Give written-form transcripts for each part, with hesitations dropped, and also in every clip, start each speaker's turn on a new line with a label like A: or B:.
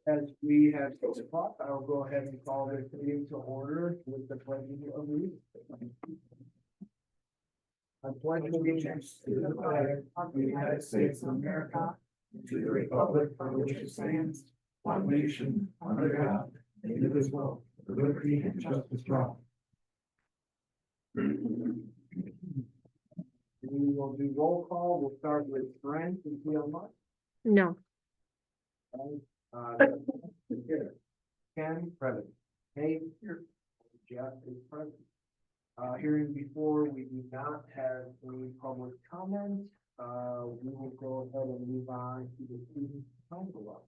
A: as we have 6 o'clock, I will go ahead and call this meeting to order with the pledge of allegiance. I pledge allegiance to the flag of the United States of America, and to the republic for which it stands, one nation, under God, indivisible, with liberty and justice for all. We will do roll call. We'll start with Brent and Much.
B: No.
A: Here. Ken, present. Dave, here. Jeff is present. Hearing before, we do not have any public comment. We will go ahead and move on to the student council.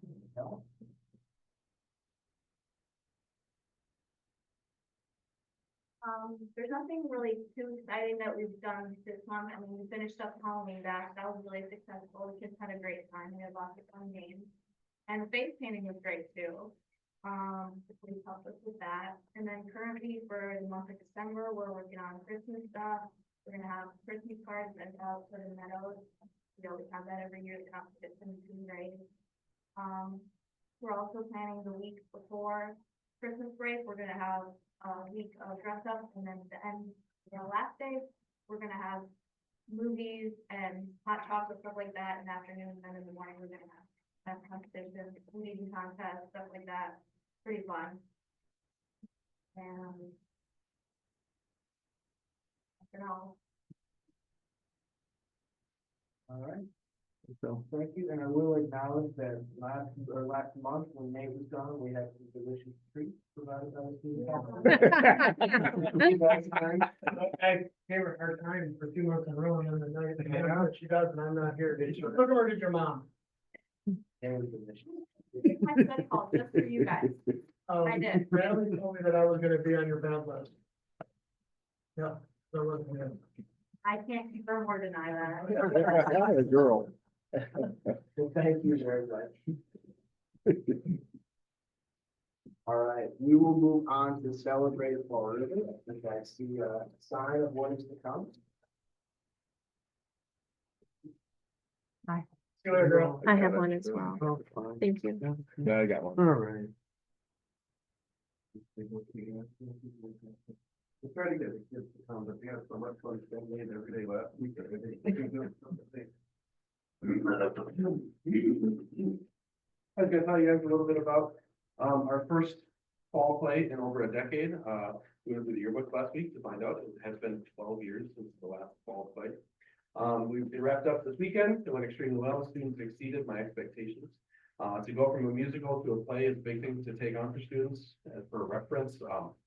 C: There's nothing really too exciting that we've done this month. I mean, we finished up Halloween bash. That was really successful. The kids had a great time. We had lots of fun games. And the face painting was great too. The police helped us with that. And then currently for the month of December, we're working on Christmas stuff. We're gonna have Christmas cards sent out to the meadows. We always have that every year. The competition is great. We're also planning the week before Christmas break. We're gonna have a week of dress up, and then the end, last day, we're gonna have movies and hot chocolate, stuff like that in the afternoon, and then in the morning, we're gonna have competitions, food eating contests, stuff like that. Pretty fun. And that's all.
A: All right. So thank you, and I will acknowledge that last month when Nate was gone, we had some delicious treats provided by the student council.
D: I gave her a hard time for 2 months in a row, and then the night, she does, and I'm not here. Did you look over to your mom?
A: It was delicious.
C: I study hall just for you guys. I did.
D: Bradley told me that I was gonna be on your bad list. Yeah, so wasn't him.
C: I can't confirm or deny that.
A: Girl. Well, thank you very much. All right, we will move on to celebrate forward. If I see a sign of what is to come.
D: See you later, girl.
B: I have one as well.
A: Oh,
B: Thank you.
E: Yeah, I got one.
A: All right. We try to get the kids to come, but we have so much fun spending it every day last week. I was gonna tell you guys a little bit about, our first fall play in over a decade. We went through the yearbook last week to find out it has been 12 years since the last fall play. We wrapped up this weekend. It went extremely well. Students exceeded my expectations. To go from a musical to a play is a big thing to take on for students. For reference,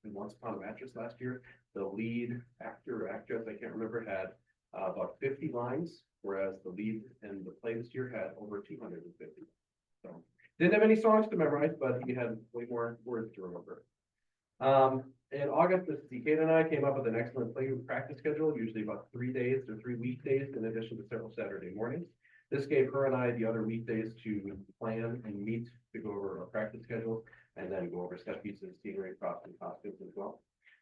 A: in Once Upon a Mattress last year, the lead actor or actress, I can't remember, had about 50 lines, whereas the lead in the play this year had over 250. So didn't have any songs to memorize, but he had way more words to remember. In August, Mrs. Decade and I came up with an excellent play practice schedule, usually about 3 days or 3 weekdays, in addition to several Saturday mornings. This gave her and I the other weekdays to plan and meet to go over our practice schedule and then go over set pieces, scenery, props, and costumes as well.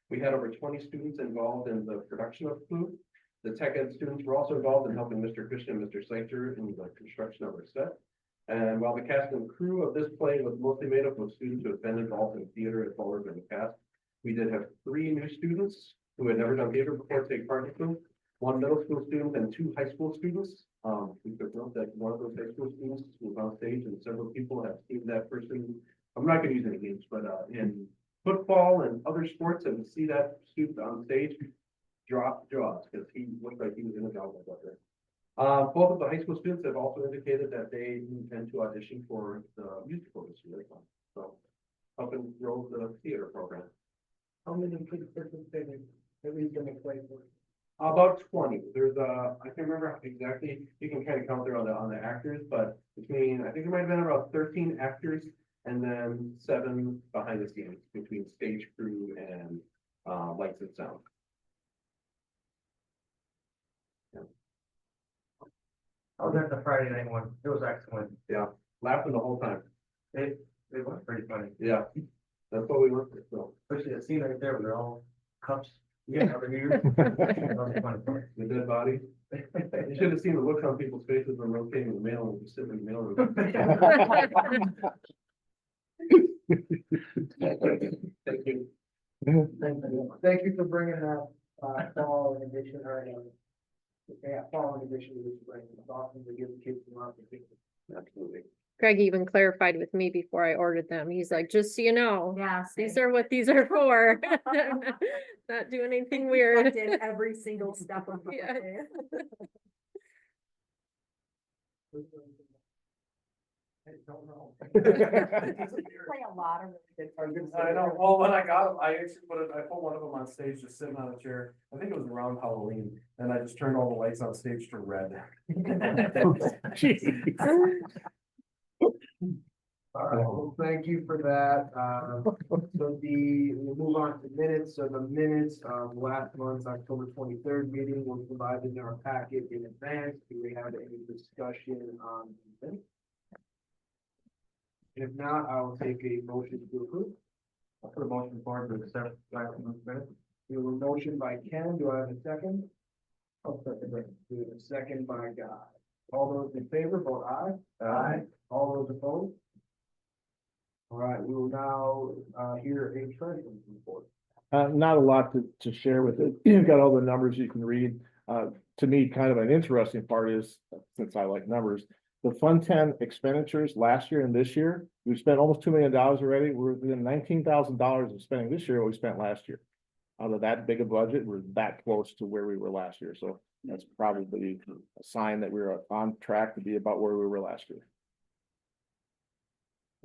A: We had over 20 students involved in the production of food. The tech ed students were also involved in helping Mr. Christian and Mr. Seiter in the construction of our set. And while the cast and crew of this play was mostly made up of students who have been involved in theater as well as in the past, we did have 3 new students who had never done theater before take part in the film. 1 middle school student and 2 high school students. We could note that one of those high school students was on stage, and several people have seen that person. I'm not gonna use any names, but in football and other sports, and to see that student on stage drop jaws because he looked like he was in a job like that. Both of the high school students have also indicated that they intend to audition for the musical this year. So helping grow the theater program.
D: How many kids participated? That we can play for?
A: About 20. There's I can't remember exactly. You can kind of count there on the actors, but between, I think there might have been about 13 actors and then 7 behind the scenes between stage crew and lights and sound.
D: I was at the Friday night one. It was excellent.
A: Yeah, laughing the whole time.
D: It was pretty funny.
A: Yeah, that's what we worked with. So
D: Especially the scene right there where they're all cups. Yeah, over here.
A: the dead body. You should have seen the look on people's faces when rotating the mail and just sitting in the mail room. Thank you.
D: Thank you for bringing that, fall in addition, or, fall in addition to this spring. It's awesome to give the kids some opportunity.
A: Absolutely.
B: Greg even clarified with me before I ordered them. He's like, just so you know,
E: Yeah.
B: these are what these are for. Not doing anything weird.
E: Did every single step of the
B: Yeah.
E: way.
D: I don't know.
E: Play a lot of really good.
F: I know, well, when I got them, I actually I put one of them on stage just sitting on a chair, I think it was around Halloween, and I just turned all the lights on stage to red.
D: All right, well, thank you for that. We'll move on to minutes. So the minutes of last month's October 23rd meeting were provided in our packet in advance. Do we have any discussion on the minutes? If not, I will take a motion to approve.
F: I'll put a motion forward to accept last month's minutes.
D: We have a motion by Ken. Do I have a second? I'll second it. We have a second by Guy. All those in favor, vote aye. Aye. All those opposed? All right, we will now, hear a treasurer's report.
G: Not a lot to share with it. You've got all the numbers you can read. To me, kind of an interesting part is, since I like numbers, the Fund 10 expenditures last year and this year, we've spent almost $2 million already. We're within $19,000 of spending this year what we spent last year. Out of that big a budget, we're that close to where we were last year. So that's probably a sign that we're on track to be about where we were last year.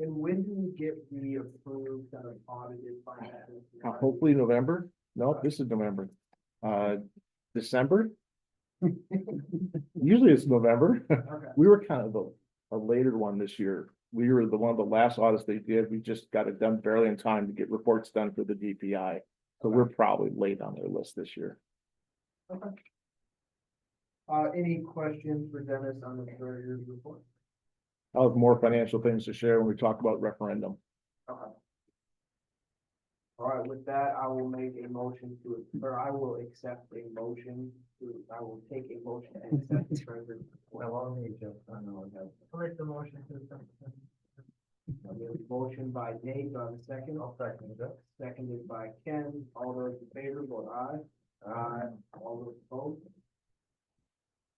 D: And when do we get the approved kind of audited finances?
G: Hopefully November. No, this is November. December. Usually it's November.
D: Okay.
G: We were kind of a later one this year. We were one of the last audits they did. We just got it done barely in time to get reports done for the DPI. So we're probably late on their list this year.
D: Okay. Any questions for Dennis on the treasurer's report?
G: I'll have more financial things to share when we talk about referendum.
D: Okay. All right, with that, I will make a motion to, or I will accept a motion to, I will take a motion and accept the treasurer's.
F: Well, I'll need to, I know I have.
D: I'll make the motion to accept. Motion by Nate, on the second. I'll second it. Seconded by Ken. All those in favor, vote aye. Aye. All those opposed?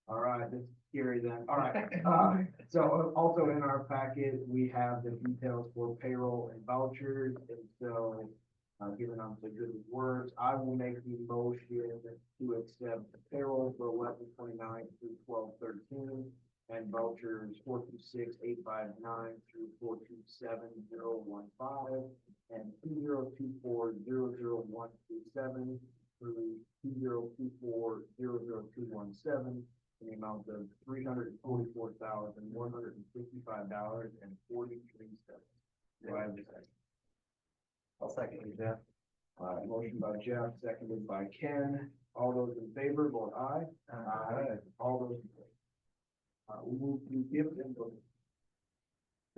D: All right, this is scary then. All right. So also in our packet, we have the details for payroll and vouchers. And so, given them the good words, I will make the motion to accept the payroll for 11/29 through 12/13 and vouchers 426-859 through 427-015 and 2024-00137 through 2024-00217 in the amount of $344,155.43. Do I have a second?
F: I'll second you, Jeff.
D: Motion by Jeff, seconded by Ken. All those in favor, vote aye. Aye. All those opposed? We move to dividend vote.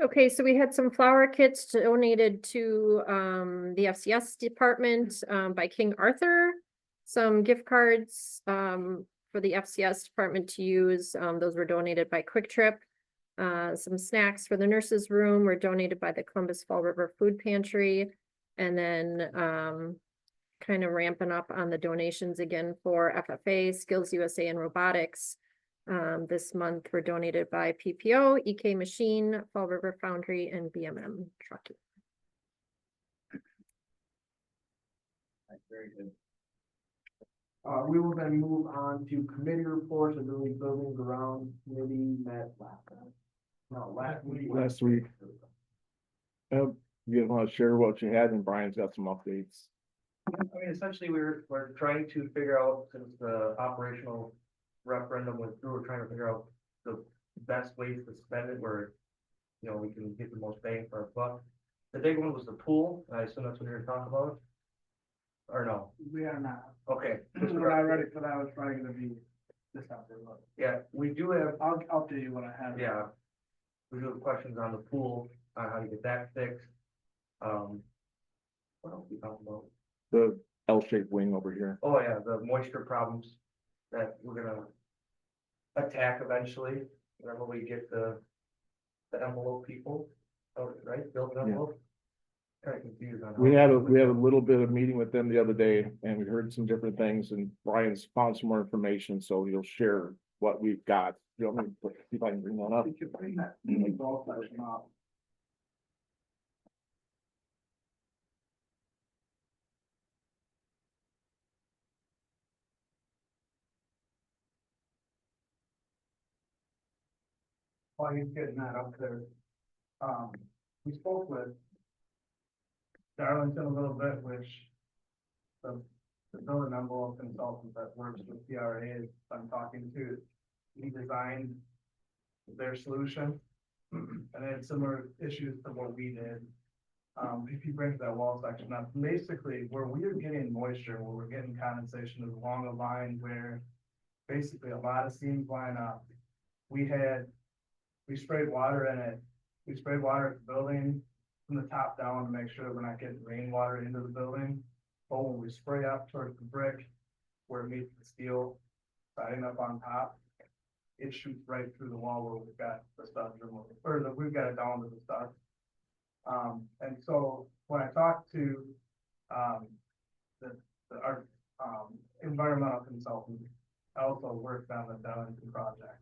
B: Okay, so we had some flower kits donated to the FCS department by King Arthur. Some gift cards for the FCS department to use. Those were donated by Quick Trip. Some snacks for the nurses' room were donated by the Columbus Fall River Food Pantry. And then kind of ramping up on the donations again for FFA, Skills USA, and robotics. This month were donated by PPO, EK Machine, Fall River Foundry, and BMM Trucking.
D: Very good. We will then move on to committee reports. I believe Building Ground Committee met last week.
G: Last week. You guys want to share what you had, and Brian's got some updates.
F: I mean, essentially, we're trying to figure out, since the operational referendum went through, we're trying to figure out the best ways to spend it where, you know, we can get the most bang for our buck. The big one was the pool, and I assume that's what you're talking about? Or no?
D: We are not.
F: Okay.
D: We're not ready for that. It's probably gonna be this after.
F: Yeah, we do have,
D: I'll update you when I have.
F: yeah, we do have questions on the pool, on how to get that fixed. What else we talking about?
G: The L-shaped wing over here.
F: Oh, yeah, the moisture problems that we're gonna attack eventually, whenever we get the envelope people, right, build an
G: Yeah.
F: envelope. Kind of confused on.
G: We
F: how-
G: had a little bit of meeting with them the other day and we heard some different things and Brian's found some more information, so he'll share what we've got. You want me to see if I can bring one up?
D: You could bring that ball section up. While he's getting that up there, we spoke with Darlington a little bit, which the building envelope consultant that works with PRA, I'm talking to, he designed their solution. And they had similar issues to what we did. If you bring that wall section up, basically where we are getting moisture, where we're getting condensation is along a line where basically a lot of seams line up. We sprayed water in it. We sprayed water at the building from the top down to make sure that we're not getting rainwater into the building. But when we spray up towards the brick where it meets the steel siding up on top, it shoots right through the wall where we've got the studs removed, we've got it down to the studs. And so when I talked to, our environmental consultant, I also worked on the Darlington project.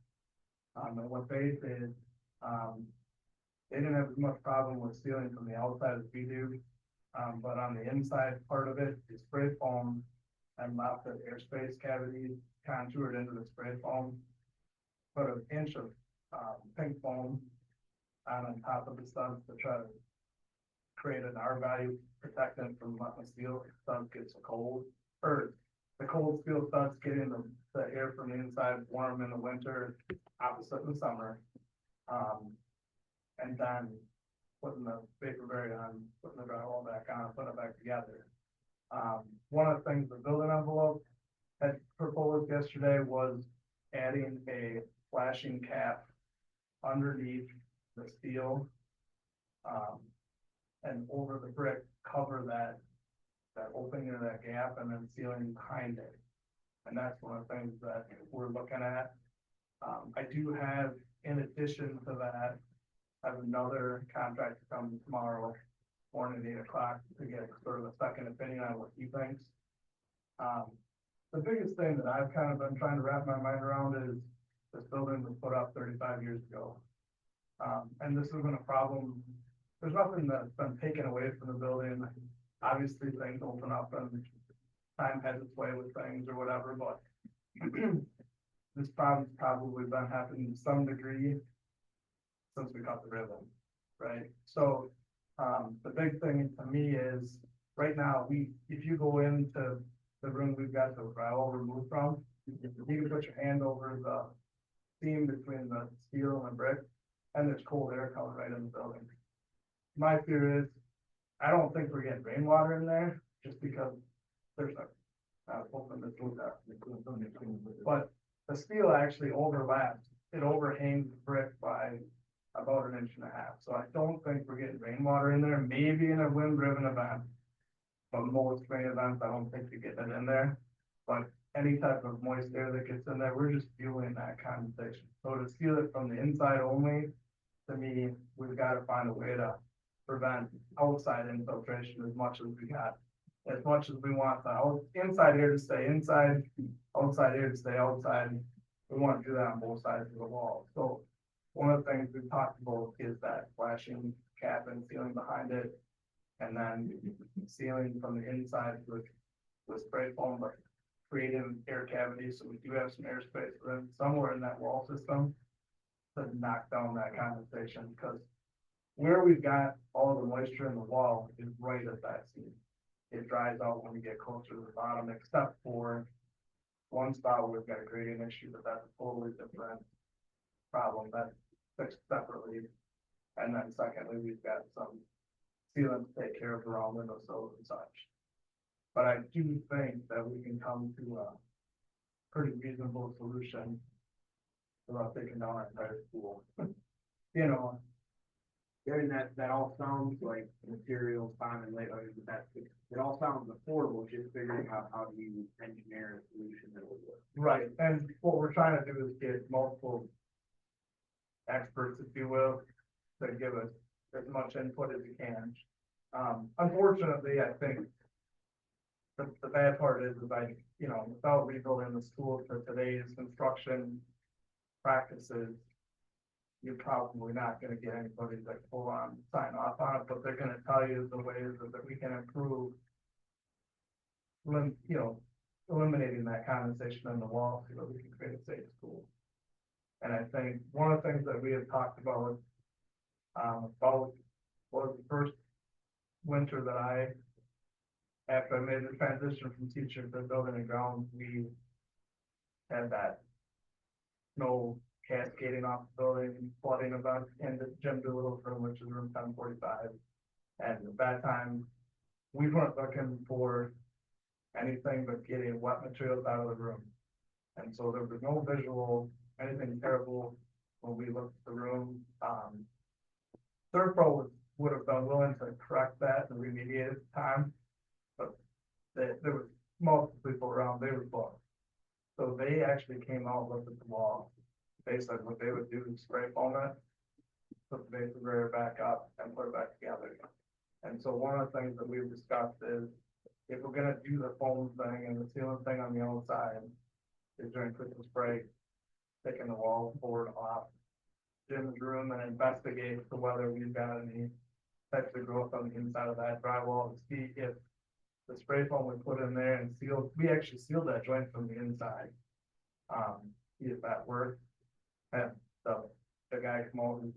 D: And what they did, they didn't have as much problem with sealing from the outside as we do. But on the inside part of it, they spray foam and left the airspace cavity contoured into the spray foam. Put an inch of, pink foam on top of the studs to try to create an R value protectant from letting the steel studs get so cold. Or the cold steel studs getting the air from the inside warm in the winter, opposite in the summer. And then putting the vapor barrier on, putting the drywall back on, putting it back together. One of the things the building envelope had proposed yesterday was adding a flashing cap underneath the steel. And over the brick, cover that opening or that gap and then sealing behind it. And that's one of the things that we're looking at. I do have, in addition to that, I have another contractor coming tomorrow morning at 8 o'clock to get sort of a second opinion on what he thinks. The biggest thing that I've kind of been trying to wrap my mind around is this building was put up 35 years ago. And this isn't a problem. There's nothing that's been taken away from the building. Obviously, things open up and time has its way with things or whatever, but this problem's probably been happening to some degree since we cut the ribbon, right? So, the big thing to me is, right now, if you go into the room we've got the drywall removed from, you can put your hand over the seam between the steel and the brick, and there's cold air coming right in the building. My fear is, I don't think we're getting rainwater in there, just because there's but the steel actually overlaps, it overhangs the brick by about 1.5 inches. So I don't think we're getting rainwater in there, maybe in a wind-driven event. But most rain events, I don't think you're getting it in there. But any type of moist air that gets in there, we're just fueling that condensation. So to seal it from the inside only, to me, we've got to find a way to prevent outside infiltration as much as we got. As much as we want the inside air to stay inside, outside air to stay outside. We want to do that on both sides of the wall. So one of the things we've talked about is that flashing cap and sealing behind it. And then sealing from the inside with spray foam, but creating air cavities, so we do have some airspace somewhere in that wall system to knock down that condensation, because where we've got all the moisture in the wall is right at that seam. It dries out when we get closer to the bottom, except for one spot where we've got a gradient issue, but that's a totally different problem that's fixed separately. And then secondly, we've got some sealant to take care of around windowsills and such. But I do think that we can come to a pretty reasonable solution without taking down our entire school. You know, Gary, that all sounds like materials found in late, it all sounds affordable, just figuring out how do you engineer a solution that will work.
A: Right, and what we're trying to do is get multiple experts, if you will, to give us as much input as you can.
F: Unfortunately, I think the bad part is without rebuilding the school for today's construction practices, you're probably not gonna get anybody that full on sign off on it, but they're gonna tell you the ways that we can improve eliminating that condensation in the wall so that we can create a safe school. And I think one of the things that we have talked about, was the first winter that after I made the transition from teacher to building and grounds, we had that snow cascading off the building, flooding event in the Jim Doolittle's room, which is room 1045. And at that time, we weren't looking for anything but getting wet materials out of the room. And so there was no visual, anything terrible when we looked at the room. Third Pro would have been willing to correct that and remediate at the time, but there was multiple people around, they were booked. So they actually came out, looked at the wall. They said what they would do is spray foam it, put the base barrier back up and put it back together. And so one of the things that we've discussed is if we're gonna do the foam thing and the sealant thing on the outside, is during Christmas break, taking the wall board off Jim's room and investigate to whether we've got any types of growth on the inside of that drywall to see if the spray foam we put in there and sealed, we actually sealed that joint from the inside. See if that worked. And the guy come over and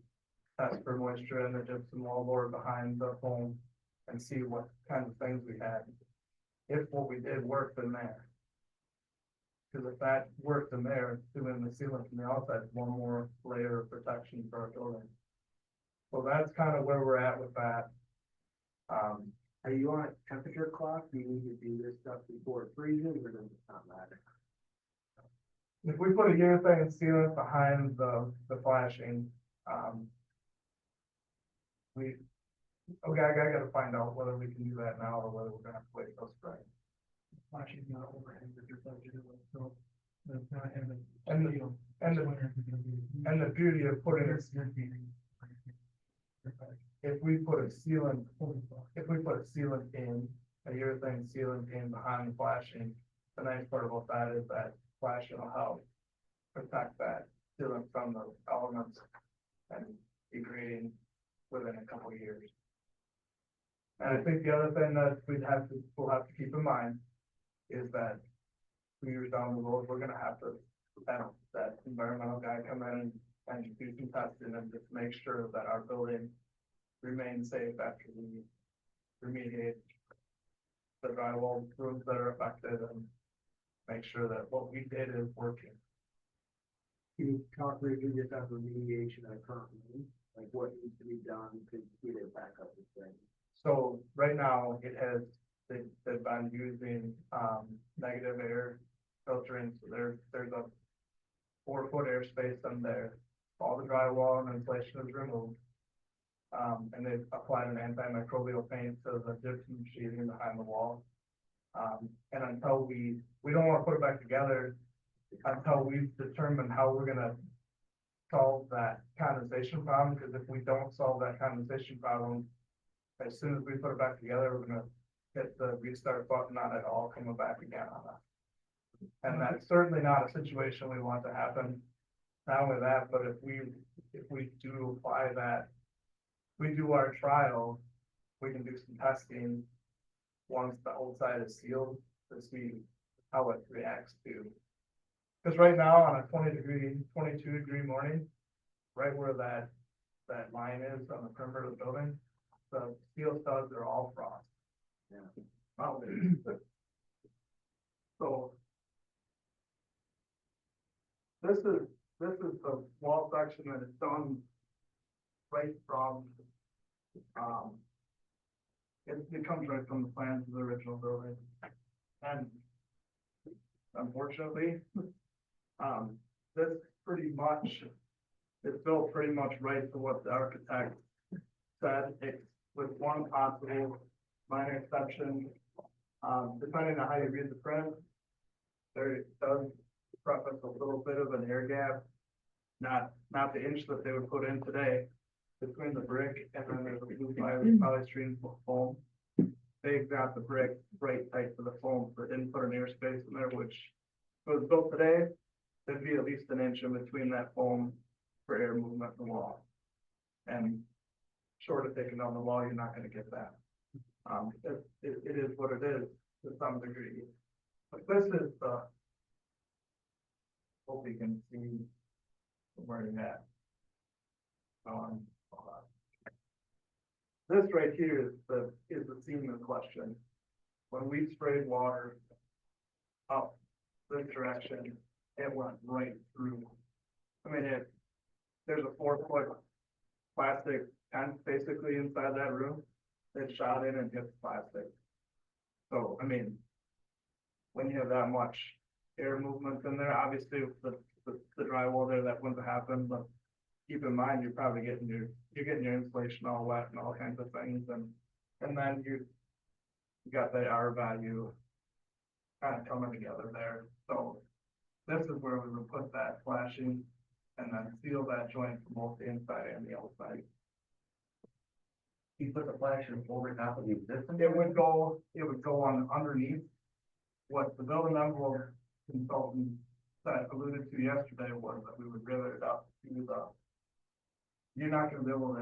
F: test for moisture in the gypsum wallboard behind the foam and see what kind of things we had. If what we did worked in there. Because if that worked in there, doing the sealant from the outside, one more layer of protection for our building. So that's kind of where we're at with that.
D: Are you on a temperature clock? Do you need to do this stuff before it freezes, or does it not matter?
F: If we put a urethane sealant behind the flashing, I gotta find out whether we can do that now or whether we're gonna have to wait till spring. Flashing not overhead, but your budget, so. And the beauty of putting it. If we put a sealant in, a urethane sealant in behind the flashing, the nice part about that is that flashing will help protect that sealant from the elements and degrading within a couple of years. And I think the other thing that we'll have to keep in mind is that 2 years down the road, we're gonna have to have that environmental guy come in and do some testing and just make sure that our building remains safe after we remediate the drywall rooms that are affected and make sure that what we did is working.
D: Can you talk briefly just about remediation of current room? Like what needs to be done to get it back up to spring?
F: So right now they've been using negative air filtering, so there's a 4-foot airspace in there. All the drywall and insulation is removed. And they've applied an antimicrobial paint to the gypsum sheathing behind the wall. And until we don't want to put it back together until we've determined how we're gonna solve that condensation problem, because if we don't solve that condensation problem, as soon as we put it back together, we're gonna hit the restart button on it all coming back again on us. And that's certainly not a situation we want to happen. Not only that, but if we do apply that, we do our trial, we can do some testing once the outside is sealed to see how it reacts to. Because right now on a 22-degree morning, right where that line is on the perimeter of the building, the steel studs are all frost.
D: Yeah.
F: Mounted. So this is the wall section that is done right from, it comes right from the plans of the original building. And unfortunately, this pretty much, it's built pretty much right to what the architect said, with one possible minor exception. Depending on how you read the print, there does preface a little bit of an air gap, not the inch that they would put in today.
H: between the brick and then there's a blue polystyrene foam. They've got the brick right tight to the foam, but didn't put an airspace in there, which if it was built today, there'd be at least an inch in between that foam for air movement in the wall. And short of taking down the wall, you're not gonna get that. It is what it is to some degree. But this is the. Hope you can see where you're at. Hold on. This right here is the seam in question. When we sprayed water up this direction, it went right through. I mean, there's a 4-foot plastic tent basically inside that room. It shot in and hit the plastic. So, I mean, when you have that much air movement in there, obviously with the drywall there, that wouldn't happen, but keep in mind, you're probably getting your insulation all wet and all kinds of things, and then you got the R value kind of coming together there. So this is where we would put that flashing and then seal that joint from both the inside and the outside.
F: You put the flashing over top of the existing?
H: It would go on underneath. What the building envelope consultant that alluded to yesterday was that we would rivet it up to the. You're not gonna be able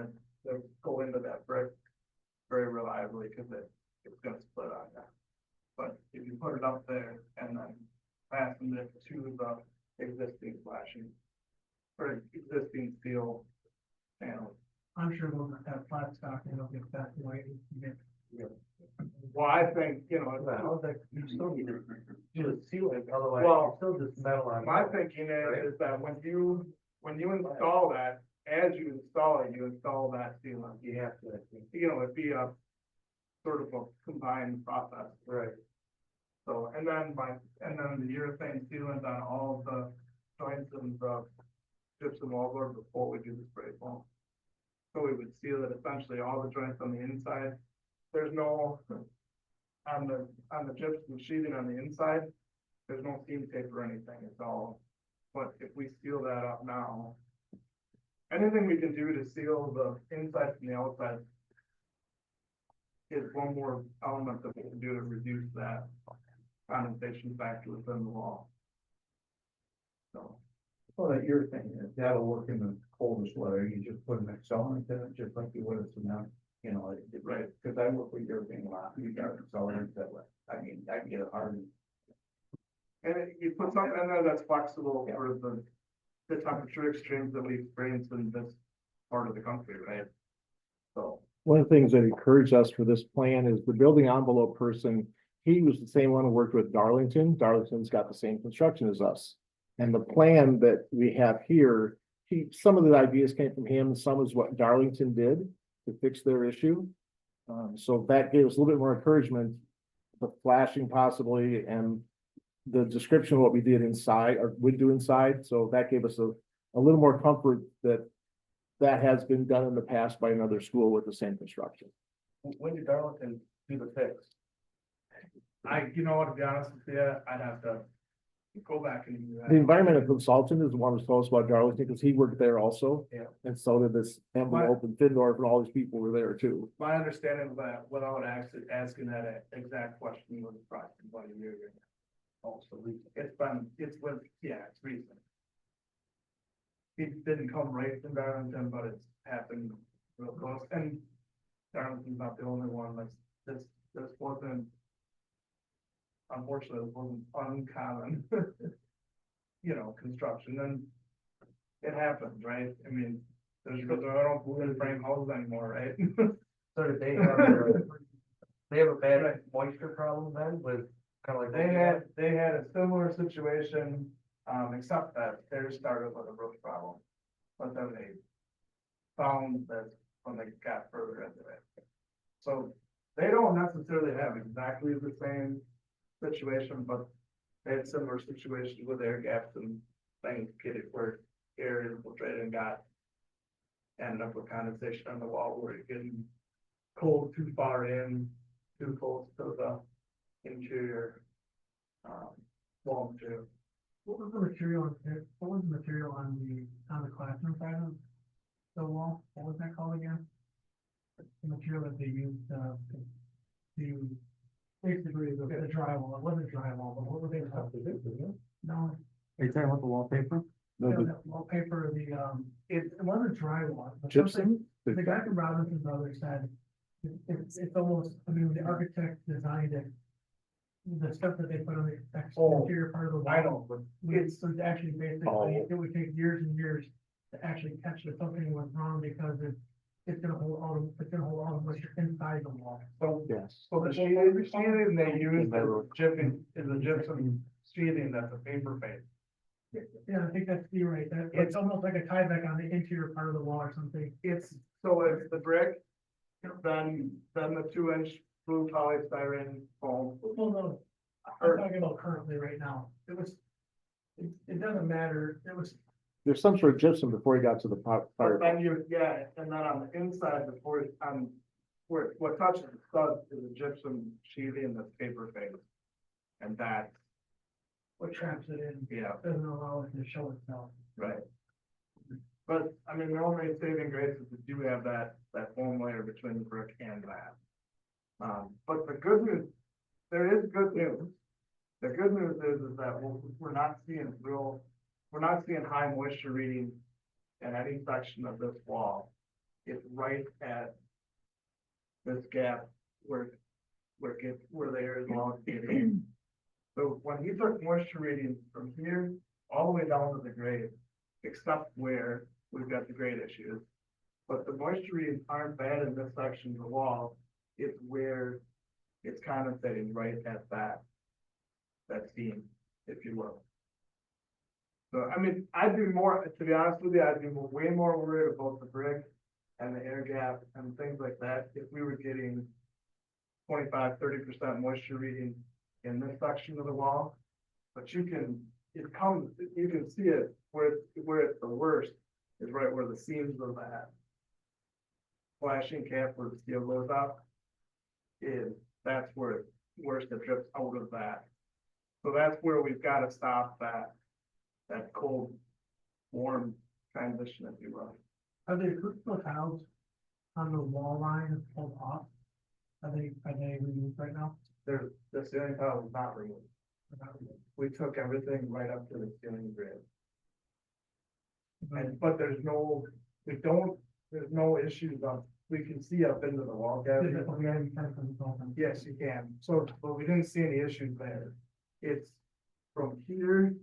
H: to go into that brick very reliably because it's gonna split on you. But if you put it up there and then fasten it to the existing flashing or existing steel panel.
I: I'm sure we'll have flat stock and it'll get that way.
H: Well, I think,
F: You still need to do the ceiling, otherwise
H: Well,
F: you're still just metal on.
H: my
F: metal.
H: thinking is that when you install that, as you install that sealant.
F: You have to, I think.
H: It'd be a sort of a combined process.
F: Right.
H: So, and then the urethane sealant on all of the joints and the gypsum wallboard before we do the spray foam. So we would seal it essentially all the joints on the inside. There's no, on the gypsum sheathing on the inside, there's no seam tape or anything, it's all, but if we seal that up now, anything we can do to seal the inside from the outside is one more element that we can do to reduce that condensation factor within the wall. So.
J: Well, that your thing, that'll work in the coldest weather, you just put an accelerant in it, just like you would a cement,
H: Right.
J: Cause I work with urethane a lot, you got accelerants that way, I can get it hard.
H: And you put something in there that's flexible for the temperature extremes that we experience in this part of the country, right? So,
G: One of the things that encouraged us for this plan is the building envelope person, he was the same one who worked with Darlington. Darlington's got the same construction as us. And the plan that we have here, some of the ideas came from him, some is what Darlington did to fix their issue. So that gave us a little bit more encouragement, the flashing possibly, and the description of what we did inside or would do inside. So that gave us a little more comfort that has been done in the past by another school with the same construction.
F: When did Darlington do the fix?
H: to be honest with you, I'd have to go back and do that.
G: The environmental consultant is the one who's told us about Darlington because he worked there also.
F: Yeah.
G: And so did this envelope and Findorf and all these people were there too.
H: My understanding of that, without asking that exact question, was approximately about a year ago. Also, it's recent. It didn't come right from Darlington, but it's happened real close, and Darlington's not the only one this wasn't. Unfortunately, it wasn't uncommon, construction, and it happens, right? I mean, I don't believe in frame houses anymore, right?
F: So did they have a bad moisture problem then with kind of like?
H: They had a similar situation, except that theirs started with a roof problem. But then they found that when they got further into it. So they don't necessarily have exactly the same situation, but they had similar situations with air gaps and things where air infiltrated and ended up with condensation on the wall where you're getting cold too far in, too close to the interior wall material.
I: What was the material on the classroom side of the wall, what was that called again? The material that they used, to basically the drywall, it wasn't drywall, but what were they called? No,
J: Are you talking about the wallpaper?
G: No,
I: no,
G: the
I: that wallpaper, it wasn't drywall. but something-
G: gypsum?
I: The guy from Robinson Brothers said, it's almost, I mean, the architect designed it. The stuff that they put on the exterior part of the wall.
H: I know, but
I: It's actually basically,
G: Oh.
I: it would take years and years to actually catch that something went wrong because it's gonna hold all the moisture inside the wall.
H: so,
G: Yes.
H: so the sheathing they use is a gypsum sheathing that's a paper base.
I: Yeah, I think that's, you're right, it's almost like a tieback on the interior part of the wall or something.
H: It's, so it's the brick, then the 2-inch blue polystyrene foam.
I: Well, no, I'm talking about currently right now, it doesn't matter,
G: There's some sort of gypsum before he got to the
H: But
G: fire.
H: then you, yeah, and then on the inside, before, where, what touches the stud is a gypsum sheathing that's paper based. And that,
I: what traps it in,
H: yeah,
I: doesn't allow it to show itself.
H: right. But, I mean, the only saving grace is we do have that foam layer between the brick and that. But the good news, there is good news. The good news is that we're not seeing high moisture readings in any section of this wall. It's right at this gap where there is long getting. So when he took moisture readings from here all the way down to the grade, except where we've got the grade issues. But the moisture readings aren't bad in this section of the wall. It's where it's kind of sitting right at that seam, if you will. So, I mean, I'd be more, to be honest with you, I'd be way more worried about the brick and the air gap and things like that if we were getting 25–30% moisture reading in this section of the wall. But you can see it where it's the worst is right where the seams of that flashing cap where the steel goes up that's where it's worst, it drips out of that. So that's where we've got to stop that cold, warm transition, if you will.
I: Are the acoustical tiles on the wall line pulled off? Are they removed right now?
H: The ceiling tile was not removed. We took everything right up to the ceiling grid. But there's no issues we can see up into the wall cavity. Yes, you can. So, but we didn't see any issues there. It's from here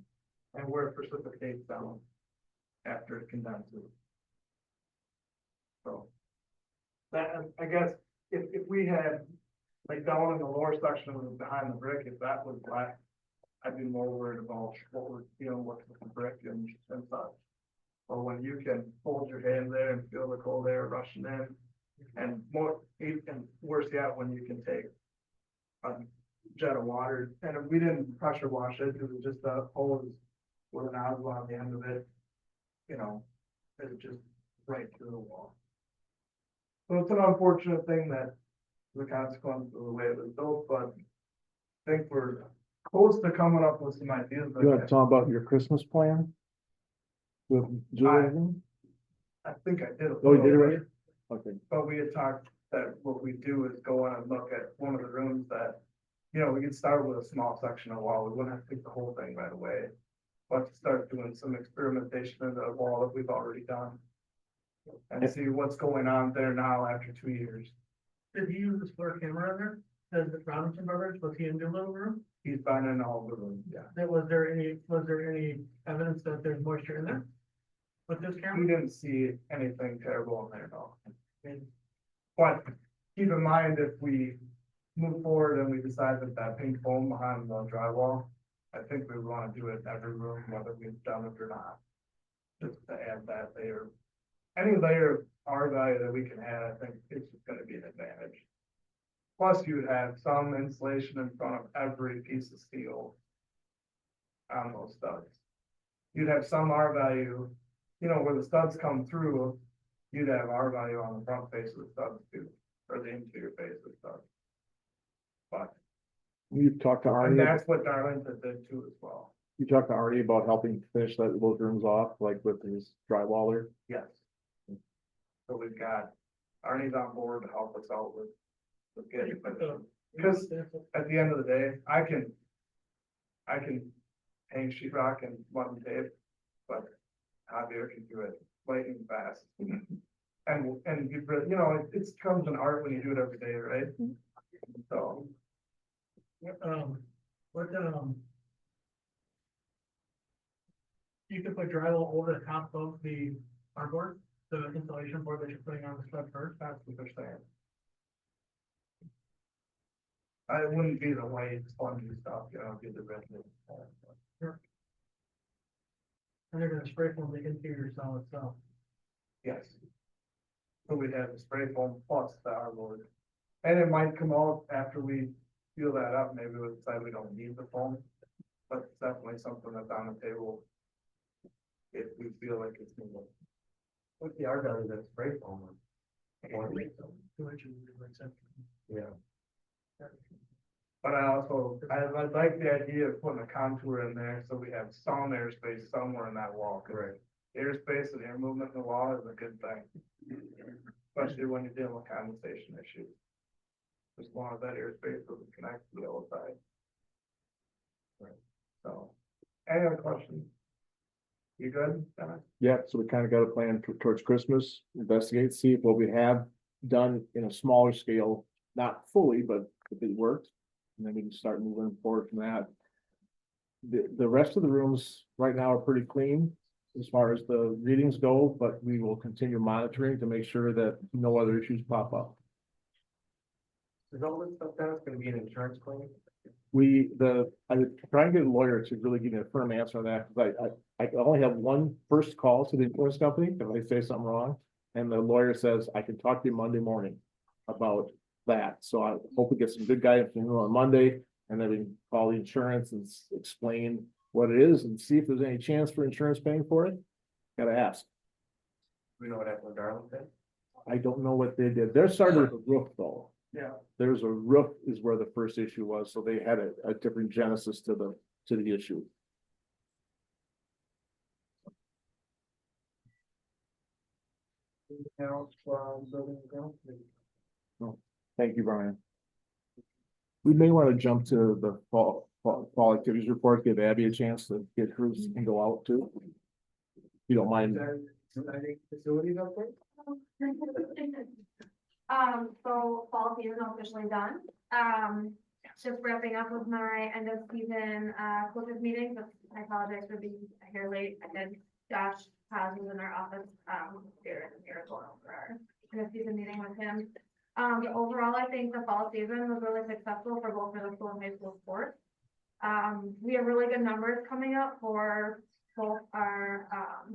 H: and where it precipitates down after it condenses. So that, I guess, if we had, like down in the lower section of behind the brick, if that was black, I'd be more worried about what we're dealing with the brick and such. Or when you can hold your hand there and feel the cold air rushing in, and worse yet, when you can take a jet of water, and if we didn't pressure wash it, it was just a hose with an nozzle on the end of it, it's just right through the wall. So it's an unfortunate thing that the consequence of the way it was built, but I think we're close to coming up with some ideas.
G: You want to talk about your Christmas plan? With Julian?
H: I think I did.
G: Oh, you did already? Okay.
H: But we had talked that what we do is go in and look at one of the rooms that, we could start with a small section of wall. We wouldn't have to take the whole thing right away. But to start doing some experimentation in the wall that we've already done. And see what's going on there now after 2 years.
I: Did he use the square camera in there? Does the Robinson Brothers, was he in the little room?
H: He's been in all the rooms, yeah.
I: Was there any evidence that there's moisture in there? With this
H: We
I: camera?
H: didn't see anything terrible in there, no. But keep in mind, if we move forward and we decide that pink foam behind the drywall, I think we want to do it in every room, whether we've done it or not. Just to add that layer. Any layer of R value that we can add, I think it's just gonna be an advantage. Plus, you would have some insulation in front of every piece of steel on those studs. You'd have some R value, where the studs come through, you'd have R value on the front face of the studs too, or the interior face of the studs. But,
G: You've talked to
H: and
G: Arnie,
H: that's what Darlington did too as well.
G: you talked to Arnie about helping finish those rooms off, like with his drywaller?
H: Yes. So we've got Arnie's on board to help us out with getting it. Because at the end of the day, I can hang sheet rock and mud and tape, but Javier can do it lightning fast. And you know, it comes an art when you do it every day, right? So,
I: What, you can put drywall over the top of the cardboard, the installation board that you're putting on the stud first.
H: that's what they're saying. I wouldn't be the white spongy stuff, you know, be the red.
I: And they're gonna spray foam the interior solid itself.
H: Yes. So we'd have the spray foam plus the hardboard. And it might come out after we feel that up, maybe we decide we don't need the foam. But it's definitely something that's on the table. If we feel like it's needed.
F: What's the R value of that spray foam?
I: 2 inches is like that.
F: Yeah.
H: But I like the idea of putting a contour in there, so we have some airspace somewhere in that wall. Correct. Airspace and air movement in the wall is a good thing. Especially when you're dealing with condensation issues. As long as that airspace doesn't connect to the outside. Right. So, any other questions? You good, Dennis?
G: Yeah, so we kind of got a plan towards Christmas, investigate, see if what we have done in a smaller scale, not fully, but if it worked. And then we can start moving forward from that. The rest of the rooms right now are pretty clean as far as the readings go, but we will continue monitoring to make sure that no other issues pop up.
F: Is all this stuff that's gonna be an insurance claim?
G: I would try and get a lawyer to really give me a firm answer on that, because I only have one first call to the insurance company if I say something wrong. And the lawyer says, I can talk to you Monday morning about that. So I hope we get some good guidance from you on Monday, and then we can call the insurance and explain what it is and see if there's any chance for insurance paying for it. Gotta ask.
F: We know what happened with Darlington?
G: I don't know what they did. They're started with a roof though.
H: Yeah.
G: There's a roof is where the first issue was, so they had a different genesis to the issue.
H: Anything else from building and grounds?
G: Thank you, Brian. We may want to jump to the fall activities report, give Abby a chance to get hers and go out too. If you don't mind.
H: Facilities up there?
C: So fall season officially done. Just wrapping up with my end of season, closures meeting, but I apologize for being here late. I had Josh Cosmos in our office, here going over our end of season meeting with him. Overall, I think the fall season was really successful for both middle school and high school sports. We have really good numbers coming up for both our,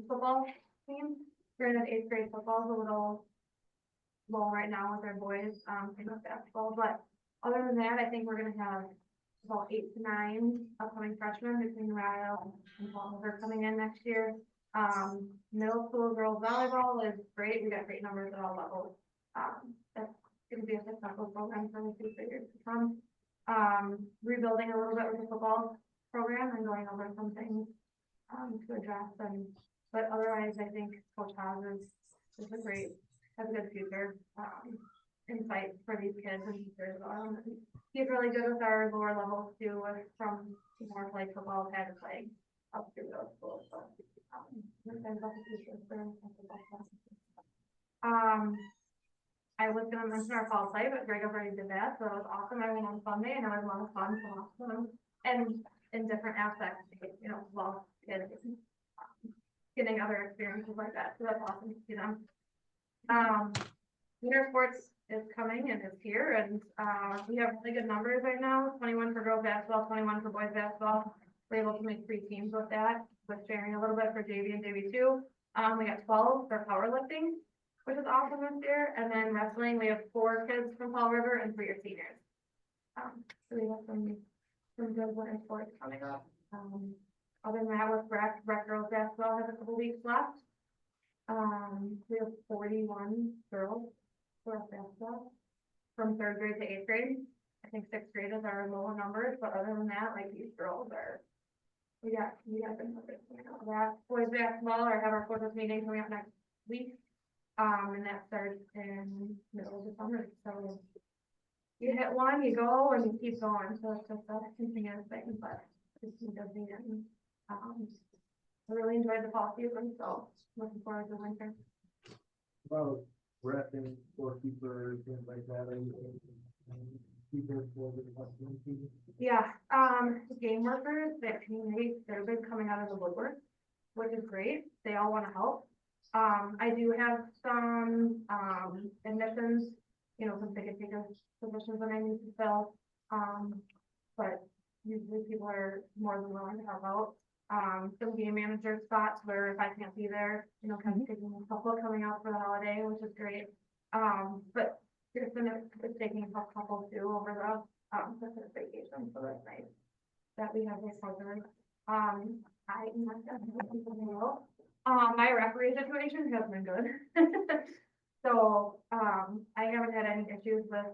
C: football team. Granted, 8th grade football is a little low right now with our boys, in the basketball, but other than that, I think we're gonna have about 8 to 9 upcoming freshmen between Ryle and Palmer coming in next year. Middle school girls volleyball is great. We got great numbers at all levels. That's gonna be a successful program for the future years to come. Rebuilding a little bit with the football program and going over some things, to address them. But otherwise, I think Coach Haas is a great, has a good future, insight for these kids and teachers. He's really good with our lower levels too, from more like football kind of play up through middle school. So, we're excited about the future for I was gonna mention our fall play, but Greg already did that, so it was awesome. I went on Sunday and it was a lot of fun, so awesome. And in different aspects, you know, well, kids, getting other experiences like that, so that's awesome to see them. Winter sports is coming and is here, and we have really good numbers right now, 21 for girls basketball, 21 for boys basketball. We're able to make 3 teams with that, with sharing a little bit for JV and JV2. We got 12 for powerlifting, which is awesome this year, and then wrestling, we have 4 kids from Fall River and 3 are seniors. So we have some good winter sports coming up. Other than that, with rec girls basketball has a couple weeks left. We have 41 girls for basketball from 3rd grade to 8th grade. I think 6th grade is our lower numbers, but other than that, like these girls are, we got good numbers coming out of that. Boys basketball have our quarters meeting coming up next week. And that starts in middle of the summer, so. You hit one, you go, and you keep going, so it's just a continuous thing, but it's doesn't end. I really enjoyed the fall season, so looking forward to winter.
D: About repping, scorekeepers, things like that, are you? Keepers for the customer season?
C: Yeah, game workers, that community, they've been coming out of the woodwork, which is great, they all wanna help. I do have some, admissions, you know, some ticket taker positions that I need to fill. But usually people are more than willing to help out. Some game manager spots where if I can't be there, you know, kind of taking a couple coming out for the holiday, which is great. But Kirsten is taking a couple too over the, Christmas vacation, so that's nice. That we have this covered. I must have something else. My referee situation has been good. So, I haven't had any issues with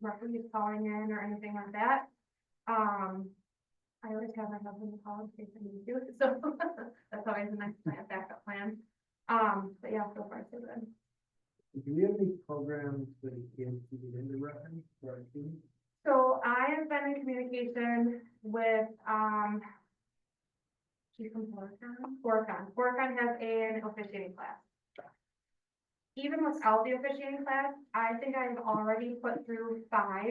C: referees calling in or anything like that. I always have my husband call in case I need to, so that's always a nice backup plan. But yeah, so far so good.
D: Do we have any programs for the kids to get into repping for our students?
C: So I have been in communication with, she's from Forcon. Forcon has an officiating class. Even without the officiating class, I think I've already put through 5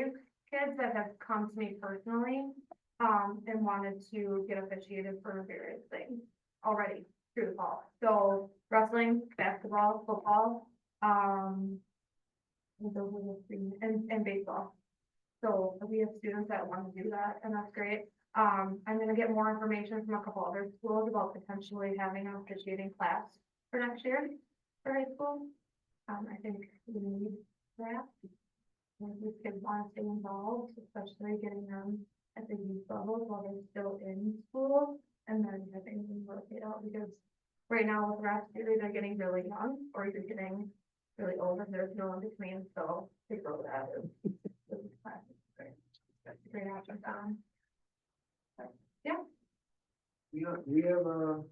C: kids that have come to me personally, and wanted to get officiated for various things already through the fall. So wrestling, basketball, football, and those are the 3, and baseball. So we have students that want to do that, and that's great. I'm gonna get more information from a couple other schools about potentially having an officiating class for next year for high school. I think we need that. And these kids want to stay involved, especially getting them at the youth level while they're still in school, and then having them rotate out, because right now with rap series, they're getting really young, or you're getting really old, and there's no in between, so to grow that is great. That's a great option. Yeah.
F: We have a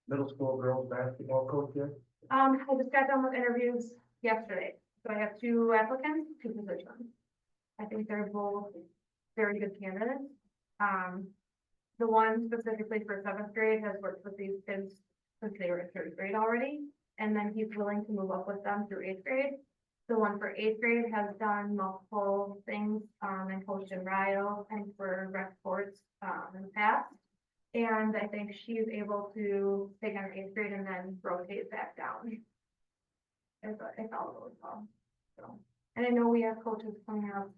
F: middle school girls basketball coach here.
C: I just got done with interviews yesterday, so I have 2 applicants, 2 positions. I think they're both very good candidates. The one specifically for 7th grade has worked with these kids since they were in 3rd grade already, and then he's willing to move up with them through 8th grade. The one for 8th grade has done multiple things, and coached in Rio and for rec sports, in the past. And I think she's able to take on 8th grade and then rotate back down. If all goes well, so. And I know we have coaches coming up,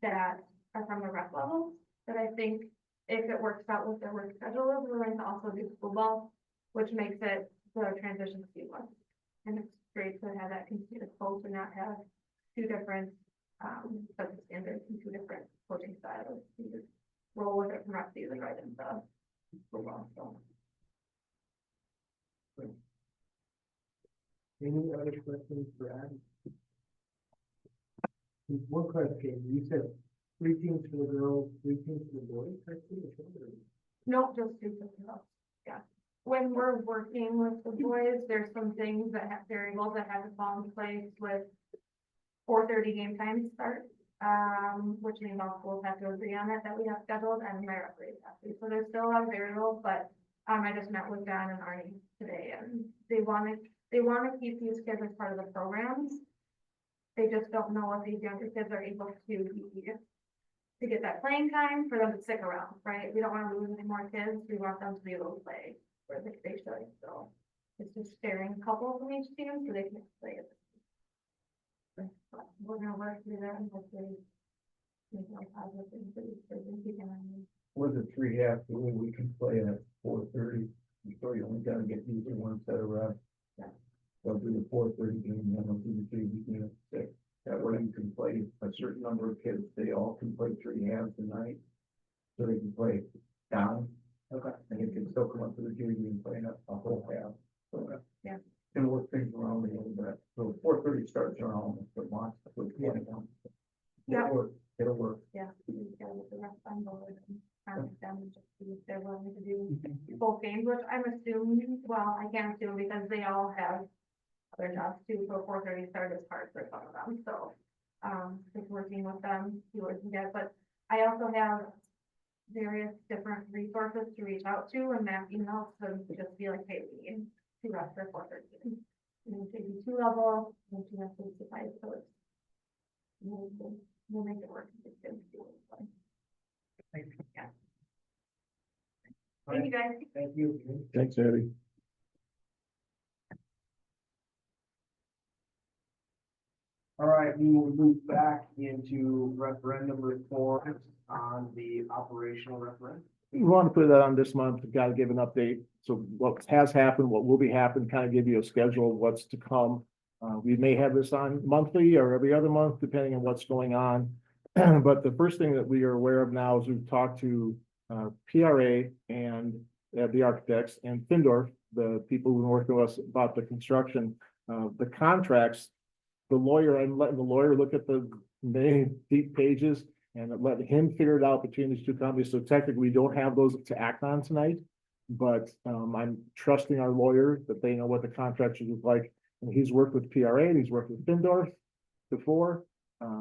C: that are from the rec level, that I think if it works out with their work schedule, is willing to also do school ball, which makes it the transition seamless. And it's great to have that continuous coach and not have 2 different, sets of standards and 2 different coaching styles. You just roll with it from rec season right into school ball, so.
D: Any other questions for Adam? One clarification, you said 3 teams for the girls, 3 teams for the boys, I see,
C: No, just 2 girls, yeah. When we're working with the boys, there's some things that have variables that have to fall in place with 4:30 game time start. Which means all schools have to agree on it, that we have scheduled, and my referees have to. So there's still a lot of variables, but, I just met with John and Arnie today, and they wanna keep these kids as part of the programs. They just don't know if these younger kids are able to get that playing time for them to stick around, right? We don't wanna lose any more kids, we want them to be able to play where they should, so. It's just sharing a couple from each team so they can play it. But we're gonna work through that and hopefully make more positive things for these kids and keep them on.
J: With the 3 half, we can play at 4:30, so you only gotta get used to 1 set of reps.
C: Yeah.
J: They'll do the 4:30 game, then they'll do the 3 game at 6. That way you can play a certain number of kids, they all can play 3 halves a night. So they can play down. Okay. And they can still come up to the junior and play a whole half. So
C: Yeah.
J: Can work things around a little bit. So 4:30 starts around almost a month, with 21.
C: Yeah.
J: It'll work.
C: Yeah, we just gotta get the rest on board and contact them and just see if they're willing to do both games, which I'm assuming, well, I can't assume because they all have their jobs too, so 4:30 start is hard for some of them, so. Just working with them, see what we can get, but I also have various different resources to reach out to, and that emails to just be like, hey, we need 2 reps for 4:13. And it could be 2 level, and 2 reps for supplies, so it's. We'll make it work. It's good to do it, so. Yeah. Thank you, guys.
D: Thank you.
G: Thanks, Abby.
D: All right, we will move back into referendum report on the operational referendum.
G: We want to put that on this month, we've got to give an update, so what has happened, what will be happening, kind of give you a schedule of what's to come. We may have this on monthly or every other month, depending on what's going on. But the first thing that we are aware of now is we've talked to PRA and the architects and Findorf, the people who work with us about the construction, the contracts. The lawyer, I'm letting the lawyer look at the main deep pages and let him figure it out between these 2 companies. So technically, we don't have those to act on tonight. But I'm trusting our lawyer that they know what the contracts look like. And he's worked with PRA and he's worked with Findorf before.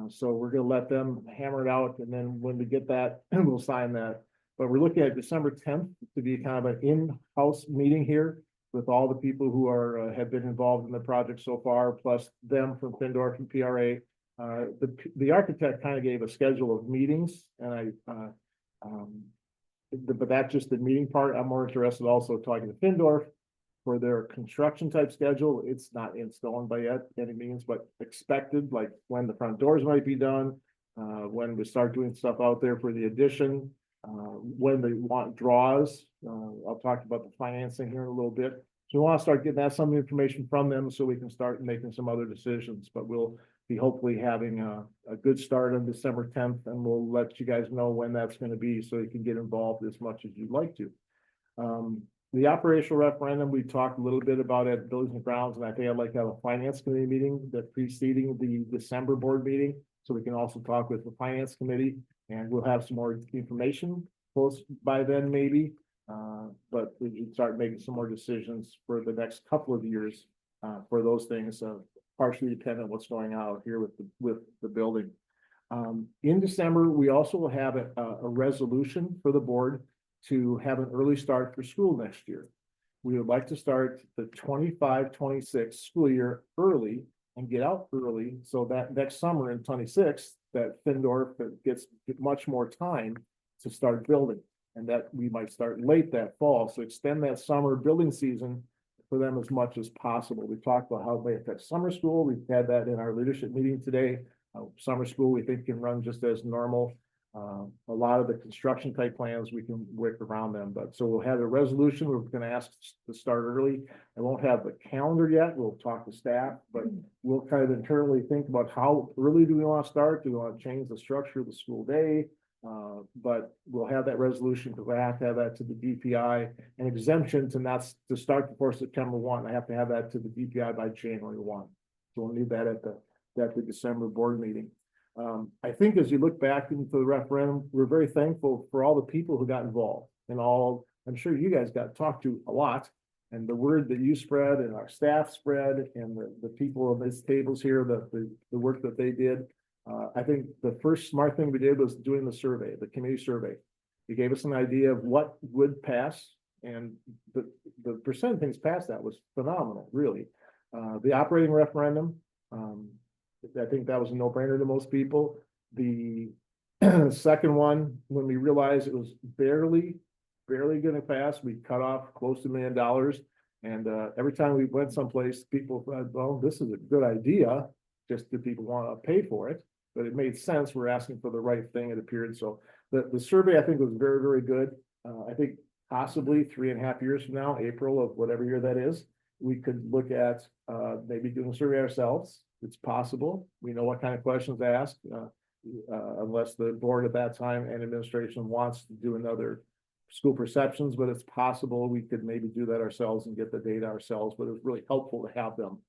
G: So we're gonna let them hammer it out, and then when we get that, we'll sign that. But we're looking at December 10th to be kind of an in-house meeting here with all the people who are, have been involved in the project so far, plus them from Findorf and PRA. The architect kind of gave a schedule of meetings, and but that's just the meeting part. I'm more interested also talking to Findorf for their construction type schedule. It's not in stone by yet any means, but expected, like when the front doors might be done, when we start doing stuff out there for the addition, when they want draws. I'll talk about the financing here in a little bit. So we want to start getting that some information from them so we can start making some other decisions, but we'll be hopefully having a good start on December 10th, and we'll let you guys know when that's going to be so you can get involved as much as you'd like to. The operational referendum, we talked a little bit about at Buildings and Grounds, and I think I'd like to have a finance committee meeting that preceding the December board meeting. So we can also talk with the finance committee, and we'll have some more information close by then maybe. But we can start making some more decisions for the next couple of years for those things, partially dependent on what's going on out here with the building. In December, we also will have a resolution for the board to have an early start for school next year. We would like to start the 25-26 school year early and get out early so that next summer in 26, that Findorf gets much more time to start building, and that we might start late that fall. So extend that summer building season for them as much as possible. We talked about how they affect summer school. We've had that in our leadership meeting today. Summer school we think can run just as normal. A lot of the construction type plans, we can work around them, but so we'll have a resolution. We're going to ask to start early. I won't have the calendar yet. We'll talk to staff, but we'll kind of internally think about how early do we want to start? Do we want to change the structure of the school day? But we'll have that resolution because I have to have that to the DPI, an exemption to not to start before September 1. I have to have that to the DPI by January 1. So we'll need that at the December board meeting. I think as you look back into the referendum, we're very thankful for all the people who got involved and all, I'm sure you guys got talked to a lot, and the word that you spread and our staff spread and the people on these tables here, the work that they did. I think the first smart thing we did was doing the survey, the community survey. It gave us an idea of what would pass, and the percent of things passed that was phenomenal, really. The operating referendum, I think that was a no-brainer to most people. The second one, when we realized it was barely gonna pass, we cut off close to $1 million. And every time we went someplace, people said, well, this is a good idea. Just do people want to pay for it? But it made sense. We're asking for the right thing, it appeared. So the survey, I think, was very, very good. I think possibly 3.5 years from now, April of whatever year that is, we could look at maybe doing a survey ourselves. It's possible. We know what kind of questions asked, unless the board at that time and administration wants to do another school perceptions, but it's possible we could maybe do that ourselves and get the data ourselves. But it was really helpful to have them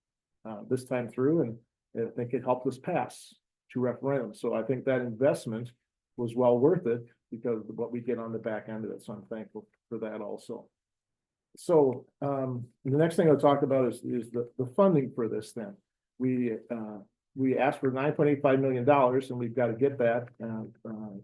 G: this time through, and I think it helped us pass 2 referendums. So I think that investment was well worth it because of what we get on the back end of it. So I'm thankful for that also. So, the next thing I'll talk about is the funding for this then. We asked for $9.85 million and we've got to get that.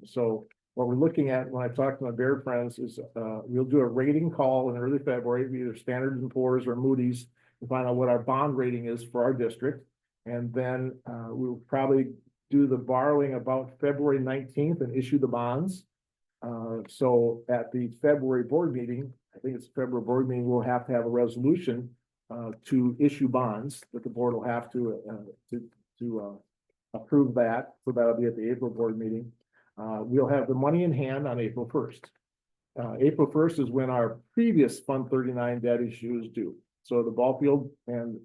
G: So what we're looking at when I talk to my Baird friends is, we'll do a rating call in early February, either Standard & Poor's or Moody's, to find out what our bond rating is for our district. And then, we'll probably do the borrowing about February 19th and issue the bonds. So at the February board meeting, I think it's February board meeting, we'll have to have a resolution to issue bonds that the board will have to approve that. So that'll be at the April board meeting. We'll have the money in hand on April 1st. April 1st is when our previous Fund 39 debt issue is due. So the ball field and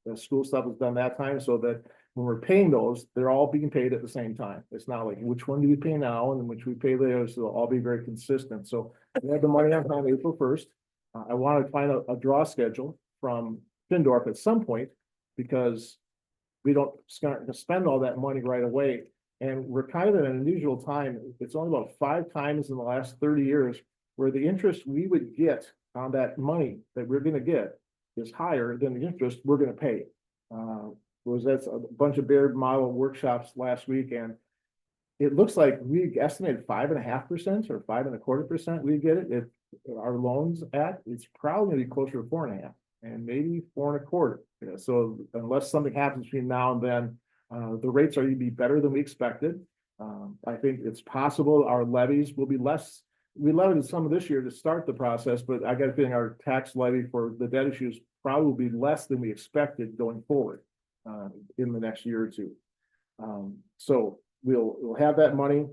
G: the school stuff is done that time, so that when we're paying those, they're all being paid at the same time. It's not like which one do we pay now and which we pay later, so they'll all be very consistent. So we have the money on hand April 1st. I want to find a draw schedule from Findorf at some point, because we don't start to spend all that money right away. And we're kind of in an unusual time. It's only about 5 times in the last 30 years where the interest we would get on that money that we're going to get is higher than the interest we're going to pay. That's a bunch of Baird model workshops last week, and it looks like we estimated 5.5% or 5.25%. We get it if our loans at, it's probably going to be closer to 4.5% and maybe 4.25%. Yeah, so unless something happens between now and then, the rates are going to be better than we expected. I think it's possible our levies will be less. We levied some of this year to start the process, but I got a feeling our tax levy for the debt issues probably will be less than we expected going forward in the next year or two. So we'll have that money.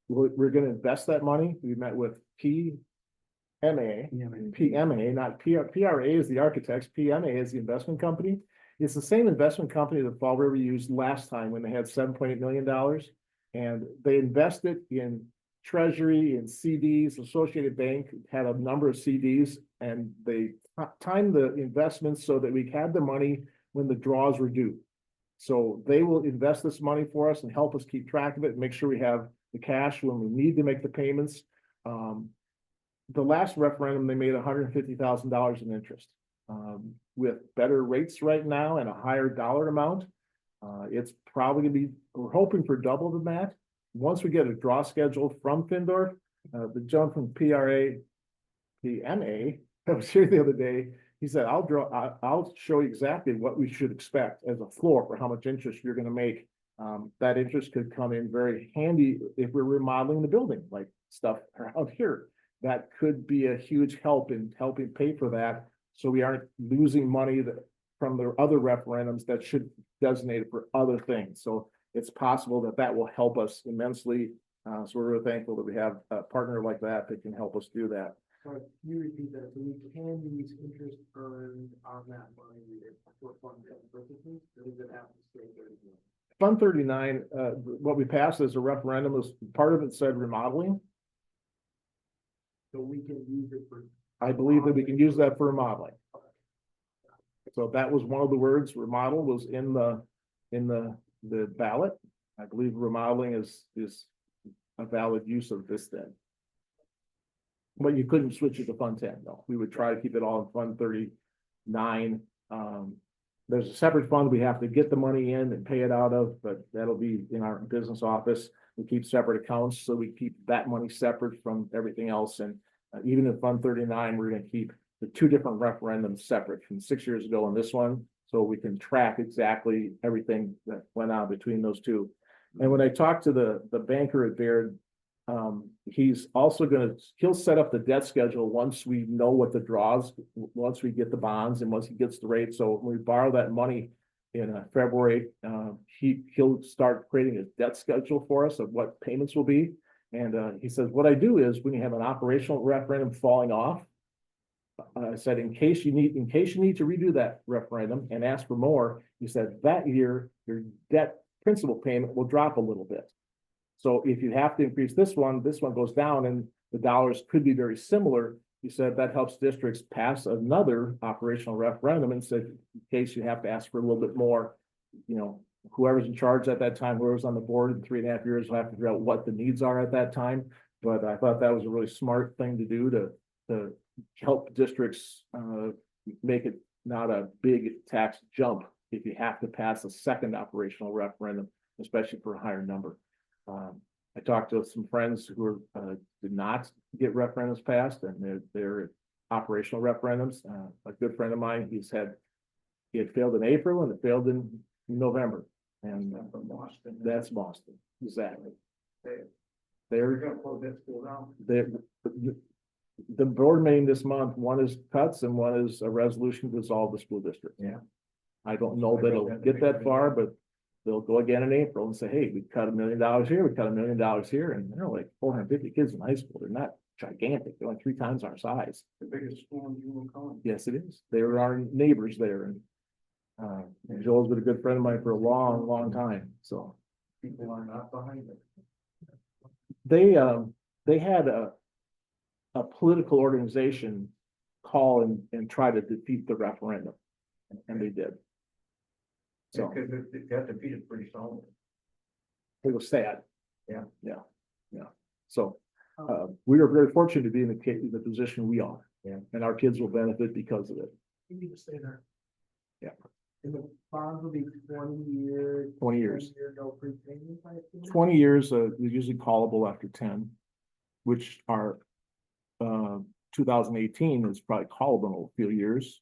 G: We're going to invest that money. We met with PMA, not PRA is the architects, PMA is the investment company. It's the same investment company that Fall River used last time when they had $7.8 million, and they invested in Treasury and CDs. Associated Bank had a number of CDs, and they timed the investments so that we had the money when the draws were due. So they will invest this money for us and help us keep track of it and make sure we have the cash when we need to make the payments. The last referendum, they made $150,000 in interest. With better rates right now and a higher dollar amount, it's probably gonna be, we're hoping for double the that. Once we get a draw schedule from Findorf, the gentleman from PMA that was here the other day, he said, I'll show you exactly what we should expect as a floor for how much interest you're gonna make. That interest could come in very handy if we're remodeling the building, like stuff around here. That could be a huge help in helping pay for that, so we aren't losing money from the other referendums that should designate it for other things. So it's possible that will help us immensely. So we're really thankful that we have a partner like that can help us do that.
D: Sorry, can you repeat that? So we can use interest earned on that money for fund purposes, or does it have to stay there?
G: Fund 39, what we passed as a referendum was, part of it said remodeling.
D: So we can use it for.
G: I believe that we can use that for remodeling. So that was one of the words, remodel was in the ballot. I believe remodeling is a valid use of this then. But you couldn't switch it to Fund 10, though. We would try to keep it all in Fund 39. There's a separate fund we have to get the money in and pay it out of, but that'll be in our business office. We keep separate accounts, so we keep that money separate from everything else. And even in Fund 39, we're going to keep the 2 different referendums separate from 6 years ago and this one, so we can track exactly everything that went on between those 2. And when I talked to the banker at Baird, he's also he'll set up the debt schedule once we know what the draws, once we get the bonds and once he gets the rate. So when we borrow that money in February, he'll start creating a debt schedule for us of what payments will be. And he says, what I do is when you have an operational referendum falling off, I said, in case you need to redo that referendum and ask for more, he said that year, your debt principal payment will drop a little bit. So if you have to increase this one goes down and the dollars could be very similar. He said that helps districts pass another operational referendum and said, in case you have to ask for a little bit more, whoever's in charge at that time, whoever's on the board in 3.5 years will have to figure out what the needs are at that time. But I thought that was a really smart thing to do to help districts, make it not a big tax jump if you have to pass a second operational referendum, especially for a higher number. I talked to some friends who were, did not get referendums passed, and they're operational referendums. A good friend of mine, he had failed in April and it failed in November. And
J: From Boston.
G: that's Boston, exactly.
J: We're
G: They're,
J: gonna close that school down.
G: the board meeting this month, one is cuts and one is a resolution to dissolve the school district.
J: Yeah.
G: I don't know that it'll get that far, but they'll go again in April and say, hey, we cut $1 million here, we cut $1 million here, and they're like 450 kids in high school. They're not gigantic, they're only 3 times our size.
J: The biggest school in Jewel County.
G: Yes, it is. They were our neighbors there, and Joel's been a good friend of mine for a long, long time, so.
J: People are not behind it.
G: They had a political organization call and try to defeat the referendum, and they did. So
J: Because it got defeated pretty solidly.
G: it was sad.
J: Yeah.
G: So, we are very fortunate to be in the position we are.
J: Yeah.
G: And our kids will benefit because of it.
I: You need to stay there.
D: And the bonds will be 20 years.
G: 20 years.
D: 20 year no prepayment, I assume?
G: 20 years, they're usually callable after 10, which are, 2018 is probably callable in a few years.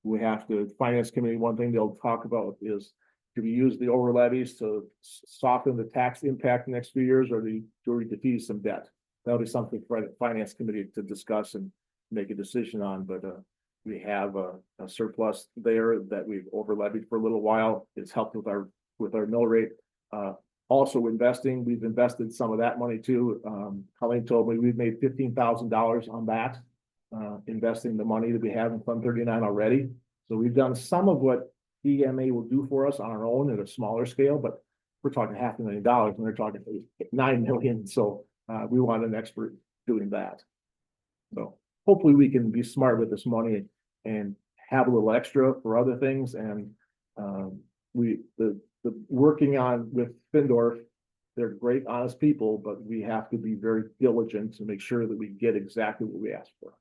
G: We have to, finance committee, one thing they'll talk about is, do we use the over levies to soften the tax impact the next few years, or do we defease some debt? That'll be something for the finance committee to discuss and make a decision on, but, we have a surplus there that we've over levied for a little while. It's helped with our mill rate. Also investing, we've invested some of that money too. Colleen told me we've made $15,000 on that. Investing the money that we have in Fund 39 already. So we've done some of what EMA will do for us on our own at a smaller scale, but we're talking $500,000 and they're talking 9 million. So we want an expert doing that. So hopefully we can be smart with this money and have a little extra for other things. And the working on with Findorf, they're great, honest people, but we have to be very diligent to make sure that we get exactly what we ask for.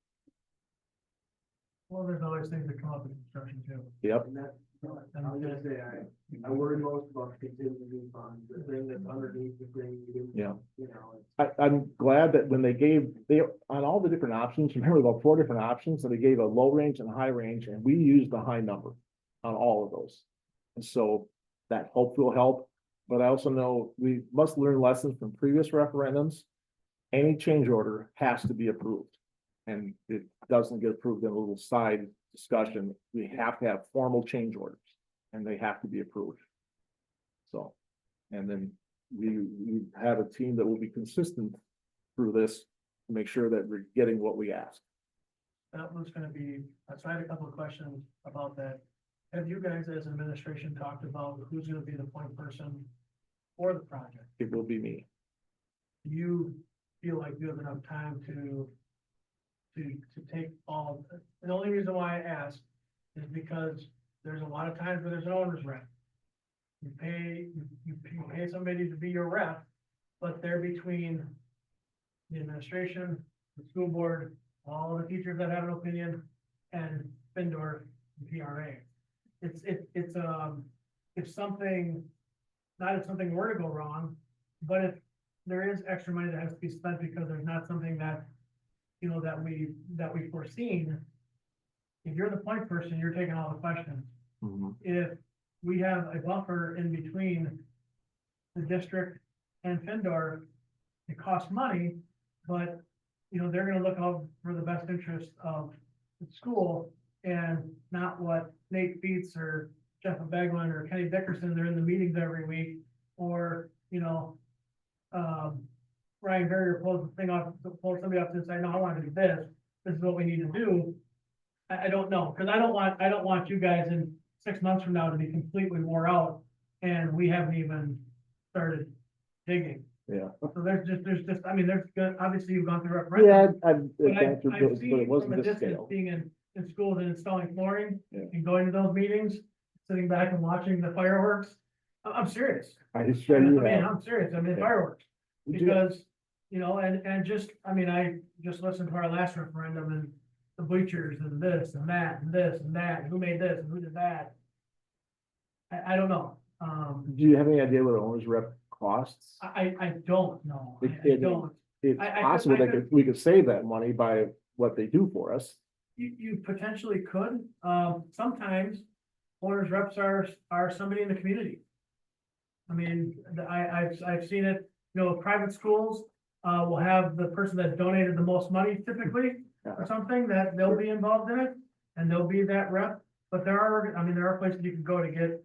I: Well, there's always things that come up in construction too.
G: Yep.
D: And that's, I was gonna say, I worry most about contingency funds, the thing that's underneath the thing.
G: Yeah.
D: You know,
G: I'm glad that when they on all the different options, remember about 4 different options, so they gave a low range and a high range, and we used the high number on all of those. And so that hopefully will help, but I also know we must learn lessons from previous referendums. Any change order has to be approved, and it doesn't get approved in a little side discussion. We have to have formal change orders, and they have to be approved. So, and then we have a team that will be consistent through this to make sure that we're getting what we ask.
I: That was gonna be, so I had a couple of questions about that. Have you guys as administration talked about who's gonna be the point person for the project?
G: It will be me.
I: Do you feel like you have enough time to take all of it? The only reason why I ask is because there's a lot of times where there's an owner's rep. You pay somebody to be your rep, but they're between the administration, the school board, all the teachers that have an opinion, and Findorf, and PRA. If something were to go wrong, but if there is extra money that has to be spent because there's not something that, you know, that we foreseen, if you're the point person, you're taking all the questions. If we have a buffer in between the district and Findorf, it costs money, but, you know, they're gonna look out for the best interest of the school and not what Nate Feets or Jeff Beglin or Kenny Dickerson, they're in the meetings every week, or, you know, Ryan Barrier pulls somebody up and say, no, I want to do this. This is what we need to do. I don't know, because I don't want you guys in 6 months from now to be completely wore out and we haven't even started digging.
G: Yeah.
I: So there's just, I mean, obviously you've gone through
G: Yeah,
I: referendum.
G: I've
I: But
G: gone through
I: I've
G: those, but
I: seen
G: it wasn't
I: from a
G: this
I: distance
G: scale.
I: being in schools and installing flooring
G: Yeah.
I: and going to those meetings, sitting back and watching the fireworks. I'm serious.
G: I just
I: I
G: show you
I: mean,
G: that.
I: I'm serious. I mean,
G: Yeah.
I: fireworks,
G: We do-
I: because You know, and just, I mean, I just listened to our last referendum and the bleachers and this and that and this and that, who made this and who did that. I don't know,
G: Do you have any idea what an owner's rep costs?
I: I don't know,
G: It-
I: I
G: it-
I: don't.
G: It's
I: I could-
G: possible
I: I
G: that
I: could-
G: we could save that money by what they do for us.
I: You potentially could, sometimes owners reps are somebody in the community. I mean, I've seen it, you know, private schools, will have the person that donated the most money typically, or something, that they'll be involved in it, and they'll be that rep. But there are places you can go to get,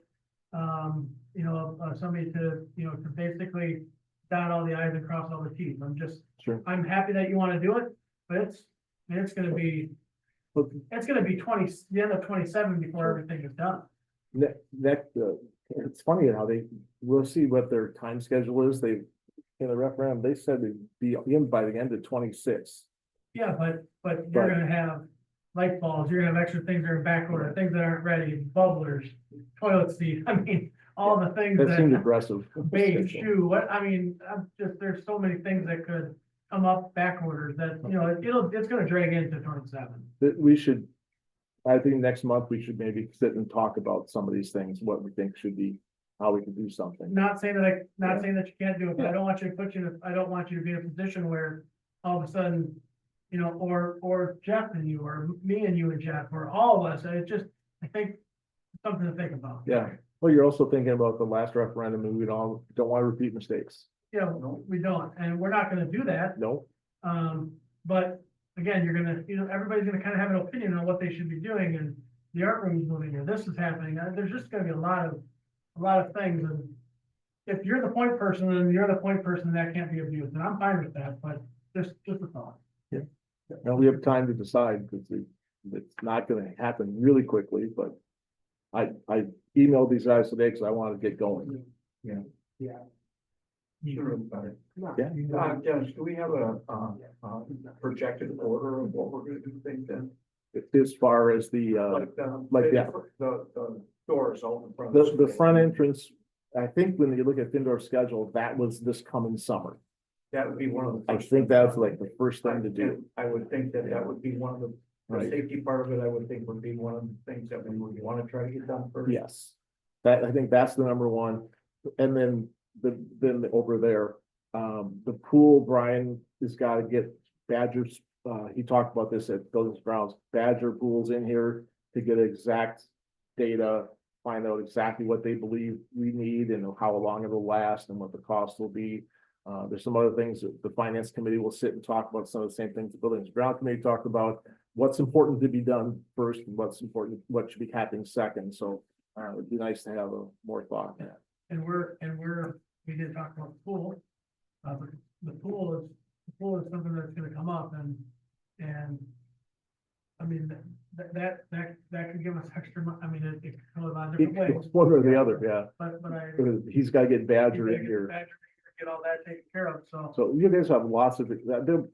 I: you know, somebody to, you know, to basically dot all the i's and cross all the t's.
G: Sure.
I: I'm happy that you wanna do it, but it's gonna be,
G: But
I: it's gonna be the end of 27 before everything is done.
G: it's funny how we'll see what their time schedule is. In the referendum, they said it'd be in by the end of 26.
I: Yeah, but you're
G: But-
I: gonna have light bulbs, you're gonna have extra things that are in back order, things that aren't ready, bubblers, toilet seat, I mean, all the things
G: That seemed
I: that,
G: aggressive.
I: beige shoe, I'm just, there's so many things that could come up back orders that, you know, it's gonna drag into 27.
G: That I think next month we should maybe sit and talk about some of these things, what we think should be, how we can do something.
I: Not saying that you can't do it, but I don't want you to I don't want you to be in a position where all of a sudden, you know, or Jeff and you, or me and you and Jeff, or all of us, I think something to think about.
G: Yeah, well, you're also thinking about the last referendum and we don't want to repeat mistakes.
I: Yeah, we don't, and we're not gonna do that,
G: No,
I: but again, you're gonna, you know, everybody's gonna kind of have an opinion on what they should be doing, and the art room's moving, or this is happening, there's just gonna be a lot of things, and if you're the point person, then you're the point person, that can't be abused, and I'm fine with that, but just a thought.
G: now we have time to decide because it's not gonna happen really quickly, but I emailed these guys today because I wanted to get going.
J: Sure about it.
G: Yeah.
J: Dennis, do we have a projected order of what we're gonna do things then?
G: As far as the, like that.
J: The doors out in front.
G: the front entrance, I think when you look at Findorf's schedule, that was this coming summer.
J: That would be one of the.
G: I
J: first
G: think
J: things.
G: that's like the first thing to do.
J: And I would think that would be one of the
G: Right.
J: safety part of it, I would think would be one of the things that we would want to try to get done first.
G: Yes, I think that's the number one. And then over there, the pool, Brian has got to get Badgers, he talked about this at Buildings and Grounds, Badger pools in here to get exact data, find out exactly what they believe we need and how long it'll last and what the cost will be. There's some other things that the finance committee will sit and talk about, some of the same things the Buildings and Ground Committee talked about. What's important to be done first, and what's important, what should be happening second, so it'd be nice to have more thought in that.
I: And we did talk about the pool. But the pool is something that's gonna come up and I mean, that could give us extra I mean, it could come a lot of different ways,
G: One or the other, yeah,
I: but
G: he's gotta get Badger in here.
I: Get all that taken care of, so.
G: So you guys have lots of,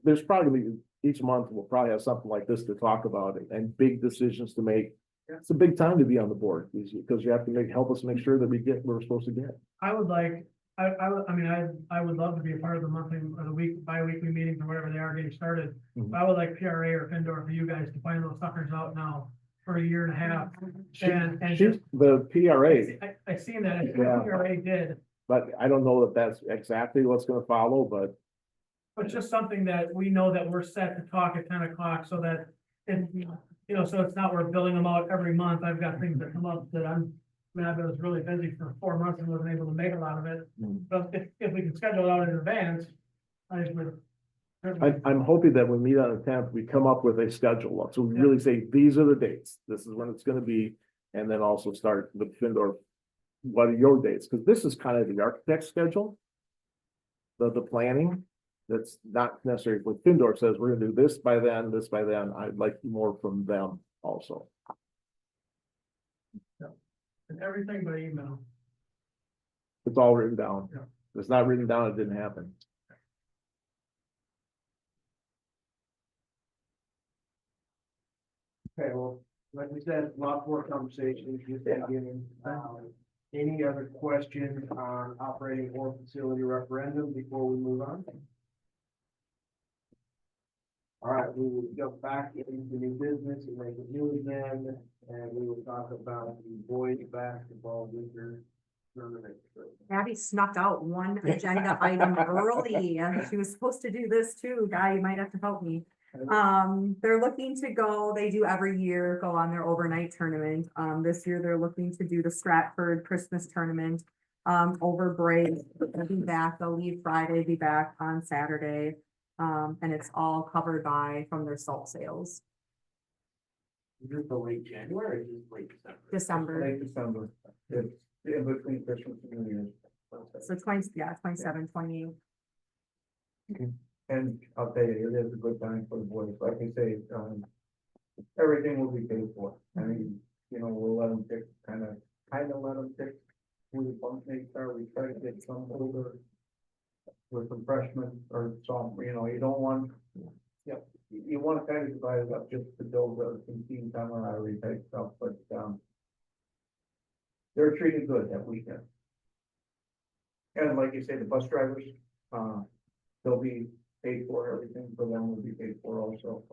G: there's probably, each month we'll probably have something like this to talk about and big decisions to make. It's a big time to be on the board, because you have to help us make sure that we get what we're supposed to get.
I: I would like, I would love to be a part of the monthly or the bi-weekly meetings or whatever they are getting started.
G: Mhm.
I: I would like PRA or Findor for you guys to find those suckers out now for a year and a half. And just,
G: The PRA,
I: I seen that, I think
G: Yeah.
I: PRA did,
G: but I don't know that that's exactly what's gonna follow, but
I: but just something that we know that we're set to talk at 10 o'clock so that, and, you know, so it's not we're billing them out every month. I've got things that come up that I was really busy for 4 months and wasn't able to make a lot of it.
G: Mm.
I: But if we can schedule it out in advance, I would.
G: I'm hoping that when we meet on the 10th, we come up with a schedule. So we really say, these are the dates, this is when it's gonna be, and then also start the Findor. What are your dates? Because this is kind of the architect's schedule. The planning, that's not necessary what Findor says, we're gonna do this by then, I'd like more from them also.
I: And everything by email.
G: It's all written down.
I: Yeah.
G: If it's not written down, it didn't happen.
D: Okay, well, like we said, lots more conversations, just beginning. Any other questions on operating or facility referendum before we move on? All right, we will go back into new business and make it new again, and we will talk about the boys basketball winter tournament.
E: Abby snuck out one agenda item early. She was supposed to do this too. Guy, you might have to help me. They're looking to go, they do every year, go on their overnight tournament. This year they're looking to do the Stratford Christmas tournament. Over break, they'll be back, they'll leave Friday, be back on Saturday. And it's all covered from their salt sales,
D: Is this the late January or just late December?
E: December.
J: Late December, it's in between Christmas and New Year's.
E: So 27, 28.
J: And I'll tell you, it is a good time for the boys, like I say, everything will be paid for. I mean, you know, we'll let them pick, kind of let them pick who the bunk mates are, we try to get some older with some freshmen or sophomore, you know, you don't want, yep, you want to kind of divide it up just to build some team camaraderie type stuff, but, they're treated good that weekend. And like you say, the bus drivers, they'll be paid for, everything for them will be paid for also.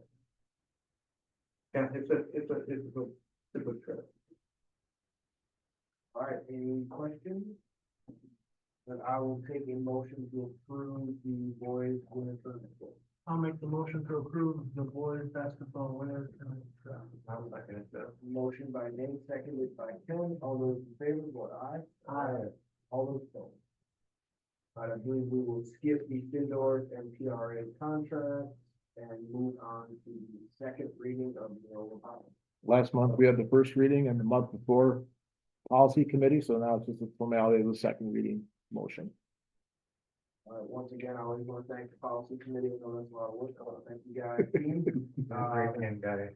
J: Yeah, it's a good trip.
D: All right, any questions? Then I will take a motion to approve the boys winter tournament.
I: I'll make the motion to approve the boys basketball winter tournament.
A: I'm not gonna say.
D: Motion by Nate, seconded by Ken. All those in favor, vote aye. Aye. All those opposed. All right, I believe we will skip the Findor and PRA contract and move on to the second reading of the Iowa policy.
G: Last month, we had the first reading and the month before policy committee, so now it's just a formality of the second reading motion.
D: Once again, I always want to thank the policy committee. I know that's a lot of work. I want to thank you guys. Team.
F: Great game, guy.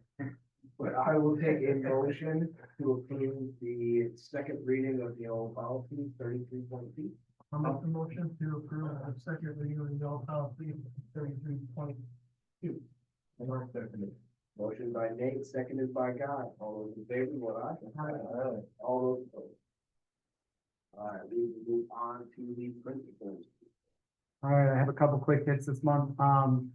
D: But I will take a motion to approve the second reading of the old policy 33.2.
I: I'll make the motion to approve the second reading of the old policy 33.2.
D: And I'll second it. Motion by Nate, seconded by Guy. All those in favor, vote aye. Aye. All those opposed. All right, we will move on to the principals.
K: All right, I have a couple quick hits this month. Want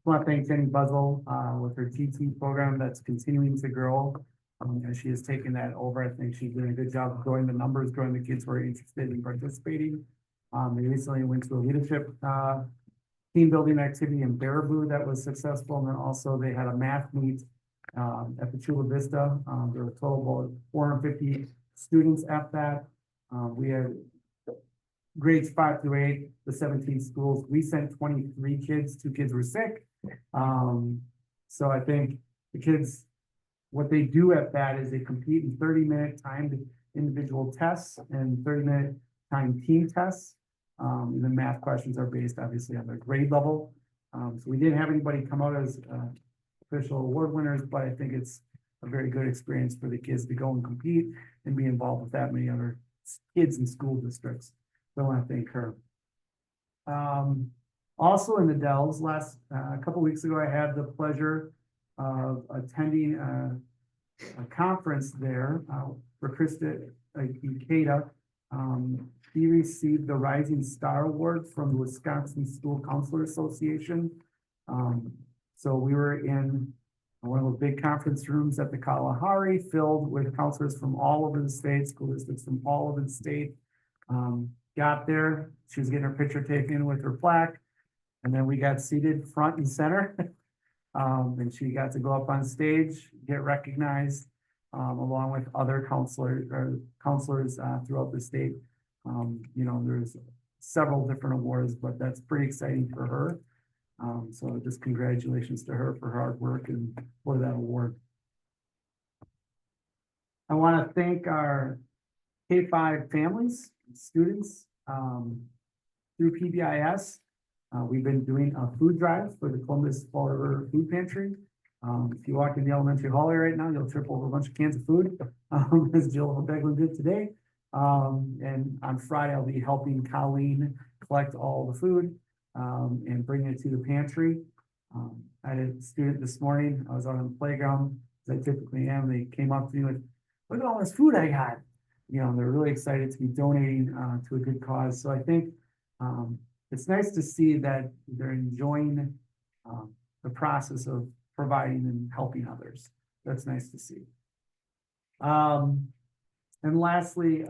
K: to thank Jenny Buzzle, with her GT program that's continuing to grow. As she has taken that over, I think she's doing a good job of growing the numbers, growing the kids who are interested in participating. They recently went to a leadership, team building activity in Baraboo that was successful. And then also they had a math meet, at the Chula Vista. There were a total of 450 students at that. We had grades 5 through 8, the 17 schools. We sent 23 kids, 2 kids were sick. So I think the kids, what they do at that is they compete in 30-minute timed individual tests and 30-minute timed team tests. And the math questions are based obviously on their grade level. So we didn't have anybody come out as official award winners, but I think it's a very good experience for the kids to go and compete and be involved with that many other kids in school districts. So I want to thank her. Also in the Dells, a couple weeks ago, I had the pleasure of attending a conference there for Krista Ikeda. He received the Rising Star Award from the Wisconsin School Counselor Association. So we were in one of those big conference rooms at the Kalahari, filled with counselors from all over the state, school districts from all over the state. Got there, she was getting her picture taken with her plaque, and then we got seated front and center. And she got to go up on stage, get recognized, along with other counselors throughout the state. You know, there's several different awards, but that's pretty exciting for her. So just congratulations to her for her hard work and for that award. I want to thank our K-5 families, students, through PBIS. We've been doing a food drive for the Columbus Fall River Food Pantry. If you walk in the elementary hallway right now, you'll trip over a bunch of cans of food, as Jill Beglin did today. And on Friday, I'll be helping Colleen collect all the food, and bring it to the pantry. I had a student this morning, I was out on the playground, as I typically am, they came up to me with, look at all this food I got. You know, they're really excited to be donating to a good cause. So I think it's nice to see that they're enjoying the process of providing and helping others. That's nice to see. And lastly,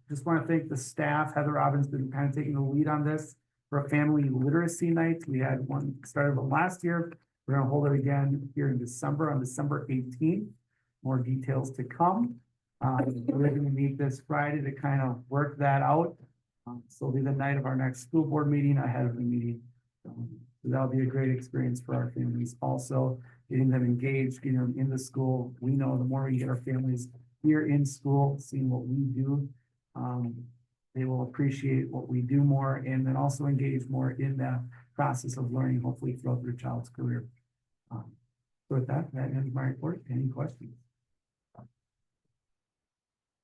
K: just want to thank the staff. Heather Robbins been kind of taking the lead on this for a family literacy night. We had one started one last year. We're gonna hold it again here in December, on December 18th. More details to come. We're gonna meet this Friday to kind of work that out. So it'll be the night of our next school board meeting, ahead of the meeting. So that'll be a great experience for our families also, getting them engaged, getting them into school. We know the more we get our families here in school, seeing what we do, they will appreciate what we do more, and then also engage more in the process of learning, hopefully throughout their child's career. So with that ends my report. Any questions?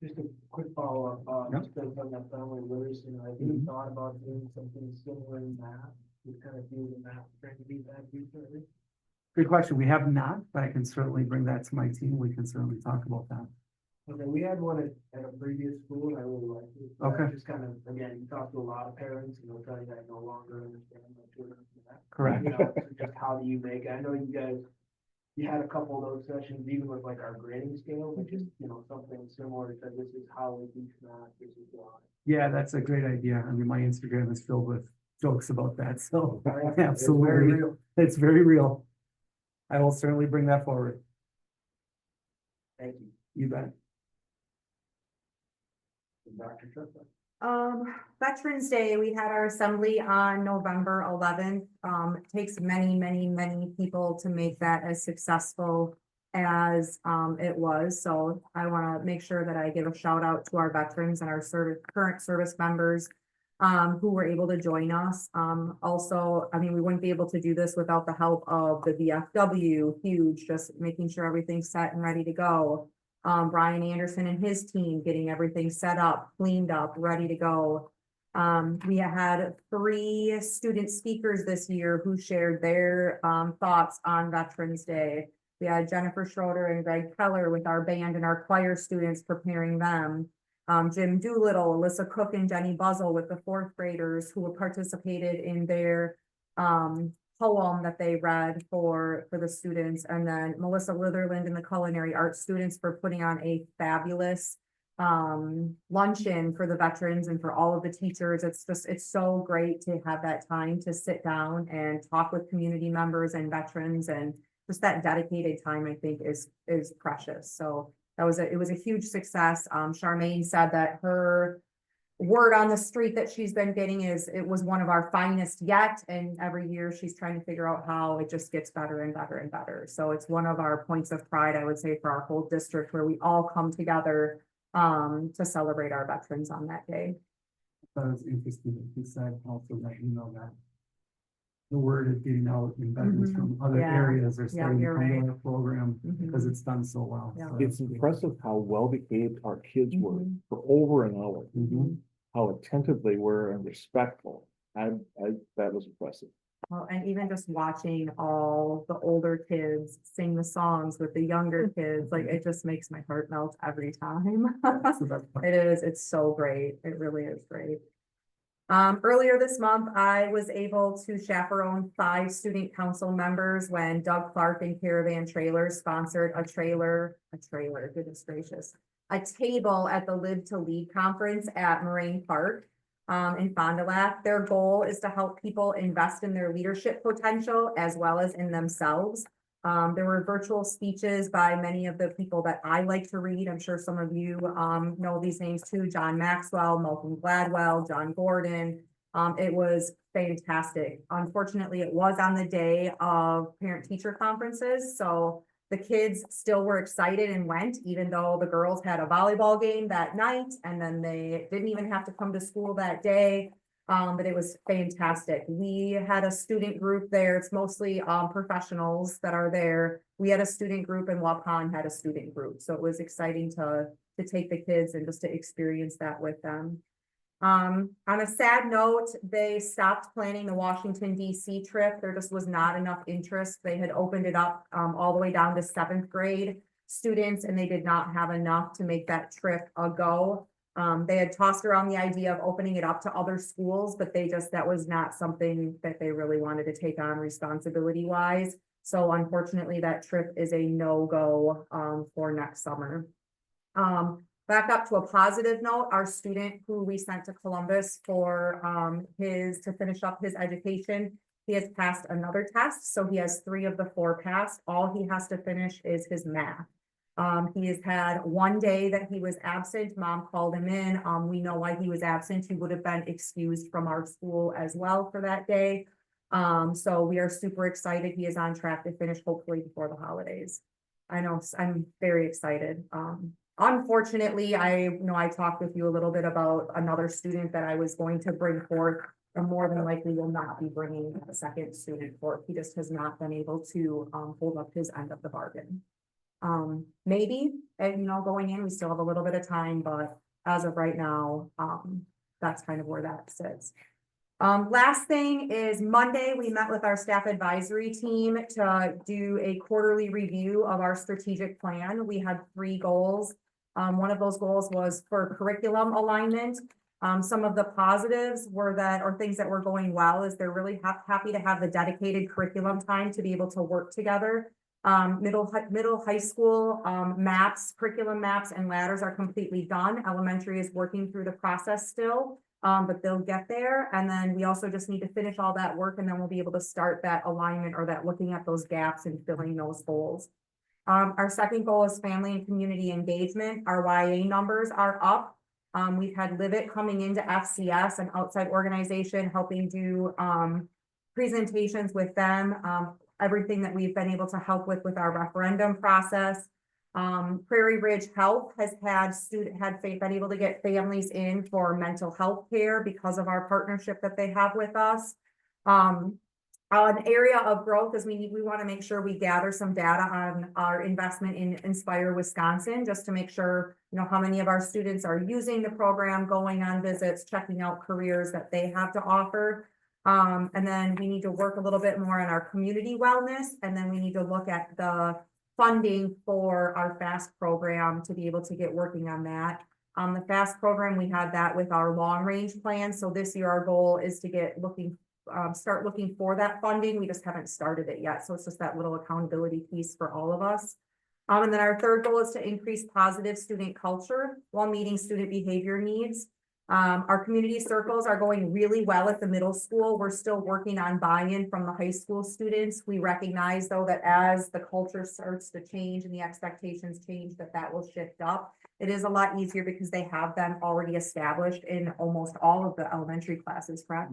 D: Just a quick follow-up,
K: Yep.
D: just on that family literacy, and I think thought about doing something similar in math, to kind of do the math, trying to beat that recently.
K: Good question. We have not, but I can certainly bring that to my team. We can certainly talk about that.
D: Okay, we had one at a previous school, and I really liked it. but
K: Okay.
D: Just kind of, again, you talk to a lot of parents, and they'll tell you that no longer understand what children's math.
K: Correct.
D: You know, so just how do you make, I know you guys, you had a couple of those sessions, even with like our grading scale, but just, you know, something similar, that this is how we teach math, this is why.
K: Yeah, that's a great idea. I mean, my Instagram is filled with jokes about that, so
D: It's very
K: absolutely,
D: real.
K: it's very real. I will certainly bring that forward.
D: Thank you.
K: You bet.
D: Dr. Triplet.
E: Veterans Day, we had our assembly on November 11th. It takes many, many, many people to make that as successful as it was. So I want to make sure that I give a shout out to our veterans and our current service members who were able to join us. Also, I mean, we wouldn't be able to do this without the help of the VFW, huge, just making sure everything's set and ready to go. Brian Anderson and his team getting everything set up, cleaned up, ready to go. We had 3 student speakers this year who shared their thoughts on Veterans Day. We had Jennifer Schroeder and Greg Keller with our band and our choir students preparing them. Jim Doolittle, Alyssa Cook, and Jenny Buzzle with the 4th graders who participated in their poem that they read for the students, and then Melissa Litherland and the culinary arts students for putting on a fabulous luncheon for the veterans and for all of the teachers. It's so great to have that time to sit down and talk with community members and veterans, and just that dedicated time, I think, is precious. So it was a huge success. Charmaine said that her word on the street that she's been getting is it was one of our finest yet, and every year she's trying to figure out how it just gets better and better and better. So it's one of our points of pride, I would say, for our whole district, where we all come together to celebrate our veterans on that day.
K: That was interesting that you said also that, you know, that the word is getting out in veterans from other
E: Yeah.
K: areas are
E: Yeah,
K: starting to
E: you're
K: come to
E: right.
K: our program
E: Mhm.
K: because it's done so well.
E: Yeah.
K: So
G: It's
K: that's-
G: impressive how well behaved our kids were
E: Mhm.
G: for over an hour.
K: Mhm.
G: How attentive they were and respectful. That was impressive.
E: Well, and even just watching all the older kids sing the songs with the younger kids, like it just makes my heart melt every time.
K: That's the best part.
E: It's so great. It really is great. Earlier this month, I was able to chaperone 5 student council members when Doug Clark and Caravan Trailers sponsored a trailer, goodness gracious, a table at the Live to Lead conference at Moraine Park in Fond du Lac. Their goal is to help people invest in their leadership potential as well as in themselves. There were virtual speeches by many of the people that I like to read. I'm sure some of you know these names too: John Maxwell, Malcolm Gladwell, John Gordon. It was fantastic. Unfortunately, it was on the day of parent-teacher conferences, so the kids still were excited and went, even though the girls had a volleyball game that night, and then they didn't even have to come to school that day. But it was fantastic. We had a student group there. It's mostly professionals that are there. We had a student group and Waupun had a student group. So it was exciting to take the kids and just to experience that with them. On a sad note, they stopped planning the Washington DC trip. There just was not enough interest. They had opened it up all the way down to 7th grade students, and they did not have enough to make that trip a go. They had tossed around the idea of opening it up to other schools, but that was not something that they really wanted to take on responsibility wise. So unfortunately, that trip is a no-go, for next summer. Back up to a positive note, our student who we sent to Columbus for, to finish up his education, he has passed another test, so he has 3 of the 4 passed. All he has to finish is his math. He has had 1 day that he was absent. Mom called him in. We know why he was absent. He would have been excused from our school as well for that day. So we are super excited. He is on track to finish hopefully before the holidays. I know, I'm very excited. Unfortunately, I know I talked with you a little bit about another student that I was going to bring forth. And more than likely will not be bringing a second student forth. He just has not been able to, hold up his end of the bargain. Maybe, and going in, we still have a little bit of time, but as of right now, that's kind of where that sits. Last thing is Monday, we met with our staff advisory team to do a quarterly review of our strategic plan. We had 3 goals. One of those goals was for curriculum alignment. Some of the positives were or things that were going well is they're really happy to have the dedicated curriculum time to be able to work together. Middle high school, curriculum maps and ladders are completely done. Elementary is working through the process still, but they'll get there. And then we also just need to finish all that work and then we'll be able to start that alignment or that looking at those gaps and filling those holes. Our second goal is family and community engagement. Our YA numbers are up. We've had Live It coming into FCS, an outside organization, helping do presentations with them. Everything that we've been able to help with our referendum process. Prairie Ridge Health has been able to get families in for mental health care because of our partnership that they have with us. An area of growth is we want to make sure we gather some data on our investment in Inspire Wisconsin, just to make sure, how many of our students are using the program, going on visits, checking out careers that they have to offer. And then we need to work a little bit more on our community wellness, and then we need to look at the funding for our FAST program to be able to get working on that. The FAST program, we had that with our long range plan. So this year, our goal is to start looking for that funding. We just haven't started it yet. So it's just that little accountability piece for all of us. And then our third goal is to increase positive student culture while meeting student behavior needs. Our community circles are going really well at the middle school. We're still working on buy-in from the high school students. We recognize though that as the culture starts to change and the expectations change, that will shift up. It is a lot easier because they have them already established in almost all of the elementary classes, correct?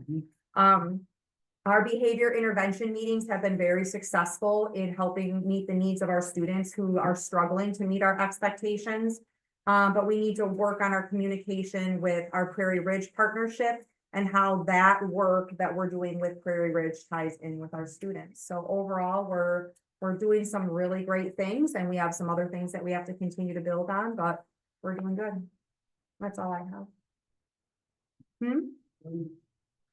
E: Our behavior intervention meetings have been very successful in helping meet the needs of our students who are struggling to meet our expectations. But we need to work on our communication with our Prairie Ridge partnership and how that work that we're doing with Prairie Ridge ties in with our students. So overall, we're doing some really great things and we have some other things that we have to continue to build on, but we're doing good. That's all I have.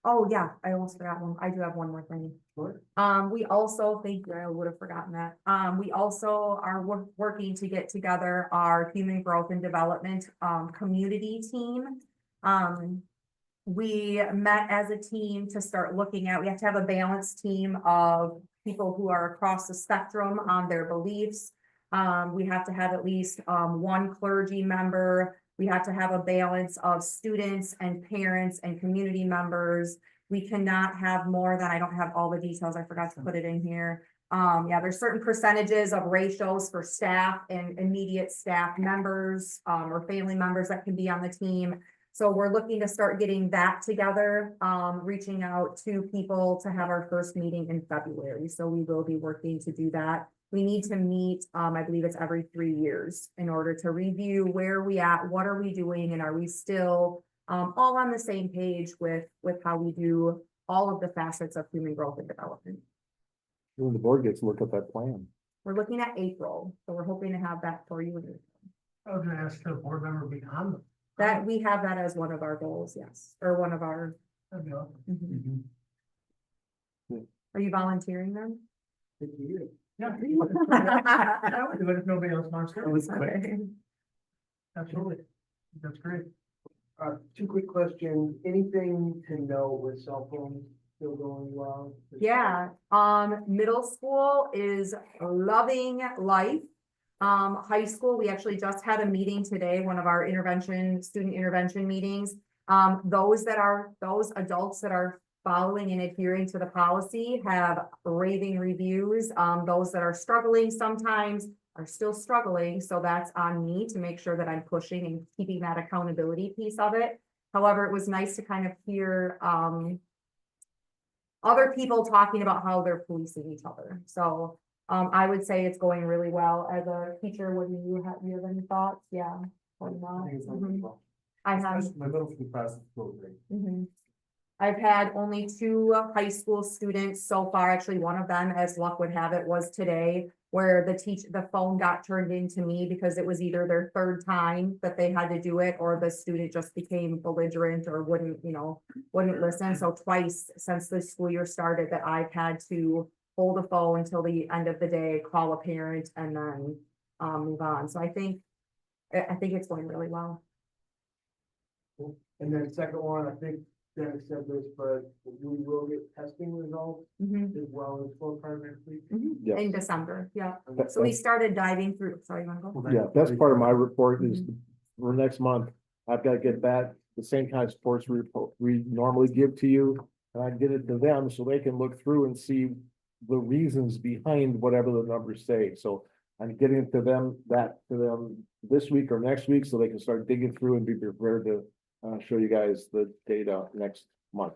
E: Oh, yeah, I almost forgot one. I do have one more thing.
D: Sure.
E: We also, thank you, I would have forgotten that. We also are working to get together our human growth and development, community team. We met as a team to start looking at, we have to have a balanced team of people who are across the spectrum on their beliefs. We have to have at least, 1 clergy member. We have to have a balance of students and parents and community members. We cannot have more than, I don't have all the details, I forgot to put it in here. Yeah, there's certain percentages of ratios for staff and immediate staff members, or family members that can be on the team. So we're looking to start getting that together, reaching out to people to have our first meeting in February. So we will be working to do that. We need to meet, I believe it's every 3 years in order to review where we at, what are we doing, and are we still all on the same page with how we do all of the facets of human growth and development.
G: When the board gets to look at that plan.
E: We're looking at April, so we're hoping to have that for you.
I: I was gonna ask the board member be on them.
E: That we have that as one of our goals, yes, or one of our.
I: That'd be awesome.
E: Are you volunteering then?
I: Yeah. I would do it if nobody else wants to.
K: That was quick.
I: Absolutely. That's great.
D: Two quick questions. Anything to know with cell phones still going well?
E: Yeah, middle school is loving life. High school, we actually just had a meeting today, one of our student intervention meetings. Those adults that are following and adhering to the policy have raving reviews. Those that are struggling sometimes are still struggling, so that's on me to make sure that I'm pushing and keeping that accountability piece of it. However, it was nice to kind of hear, other people talking about how they're policing each other. So, I would say it's going really well. As a teacher, what do you have any thoughts? Yeah. Or not?
K: I think it's going well.
E: I have.
K: My middle school class is still great.
E: Mhm. I've had only 2 high school students so far. Actually, one of them, as luck would have it, was today, where the phone got turned into me because it was either their 3rd time that they had to do it, or the student just became belligerent or wouldn't listen. So twice since the school year started that I've had to hold the phone until the end of the day, call a parent, and then move on. So I think it's going really well.
D: And then second one, I think Dennis said this, but we will get testing results
E: Mhm.
D: as well as full card next week.
G: Yes.
E: In December, yeah.
G: That-
E: So we started diving through, sorry, you wanna go?
G: Yeah, that's part of my report is for next month. I've got to get that, the same kind of sports report we normally give to you. And I get it to them so they can look through and see the reasons behind whatever the numbers say. So I'm getting it to them this week or next week, so they can start digging through and be prepared to show you guys the data next month.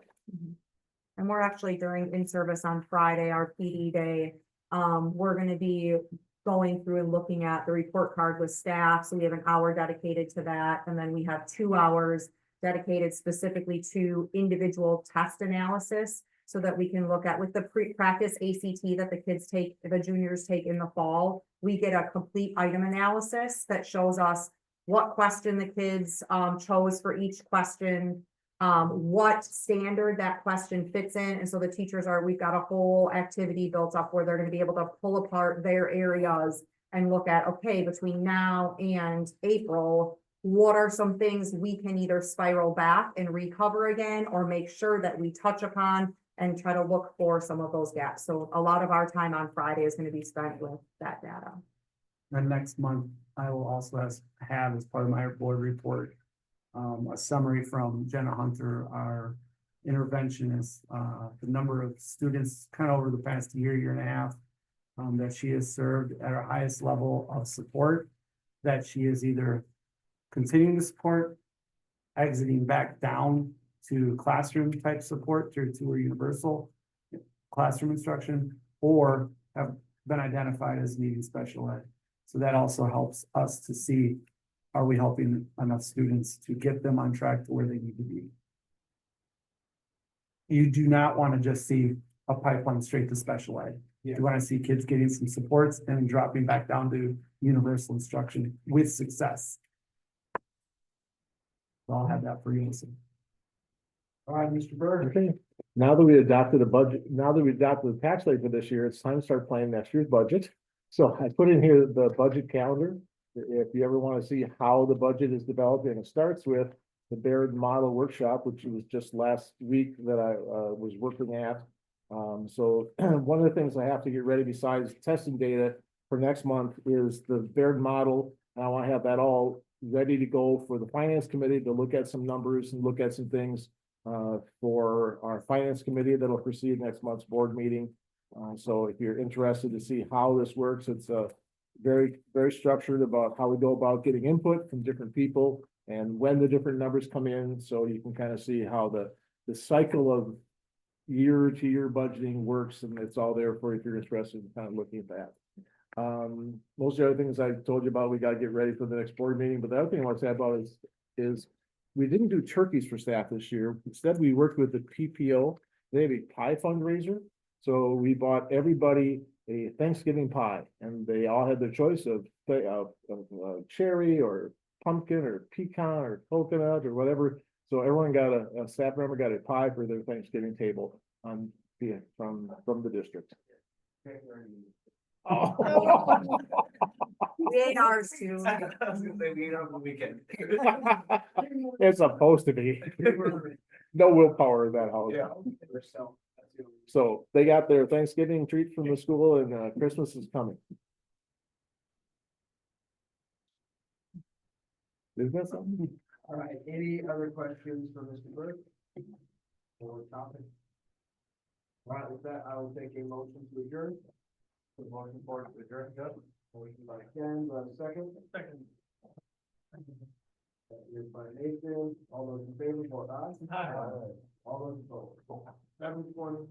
E: And we're actually during in-service on Friday, our PD day. We're gonna be going through and looking at the report card with staff. So we have an hour dedicated to that. And then we have 2 hours dedicated specifically to individual test analysis, so that we can look at with the pre-practice ACT that the juniors take in the fall. We get a complete item analysis that shows us what question the kids chose for each question, what standard that question fits in. And so the teachers we've got a whole activity built up where they're gonna be able to pull apart their areas and look at, okay, between now and April, what are some things we can either spiral back and recover again, or make sure that we touch upon and try to look for some of those gaps. So a lot of our time on Friday is gonna be spent with that data.
K: And next month, I will also have as part of my board report, a summary from Jenna Hunter, our interventionist, the number of students kind of over the past year and a half, that she has served at her highest level of support, that she is either continuing to support, exiting back down to classroom type support to her universal classroom instruction, or have been identified as needing special ed. So that also helps us to see, are we helping enough students to get them on track to where they need to be? You do not want to just see a pipeline straight to special ed. You want to see kids getting some supports and dropping back down to universal instruction with success. So I'll have that for you.
D: All right, Mr. Bird.
G: Okay, now that we adopted the tax rate for this year, it's time to start planning next year's budget. So I put in here the budget calendar. If you ever want to see how the budget is developing, it starts with the Baird Model Workshop, which was just last week that I was working at. So one of the things I have to get ready besides testing data for next month is the Baird Model. And I want to have that all ready to go for the finance committee to look at some numbers and look at some things for our finance committee that'll proceed next month's board meeting. So if you're interested to see how this works, it's very, very structured about how we go about getting input from different people and when the different numbers come in. So you can kind of see how the cycle of year-to-year budgeting works, and it's all there for you if you're interested in kind of looking at that. Most of the other things I told you about, we got to get ready for the next board meeting. But the other thing I want to say about is we didn't do turkeys for staff this year. Instead, we worked with the PPO. They have a pie fundraiser. So we bought everybody a Thanksgiving pie, and they all had their choice of cherry or pumpkin or pecan or coconut or whatever. So everyone got a staff member got a pie for their Thanksgiving table from the district.
E: We ate ours too.
D: I was gonna say, we ate on the weekend.
G: It's supposed to be. No willpower in that house.
D: Yeah.
G: So they got their Thanksgiving treat from the school and Christmas is coming. Isn't that something?
D: All right, any other questions for Mr. Burke? Or topic? All right, with that, I will take a motion to adjourn. The motion for to adjourn, Jeff. Motion by Ken, do I have a second? Second. Seconded by Nathan, all those in favor, vote aye.
I: Aye.
D: All those opposed. 7:20.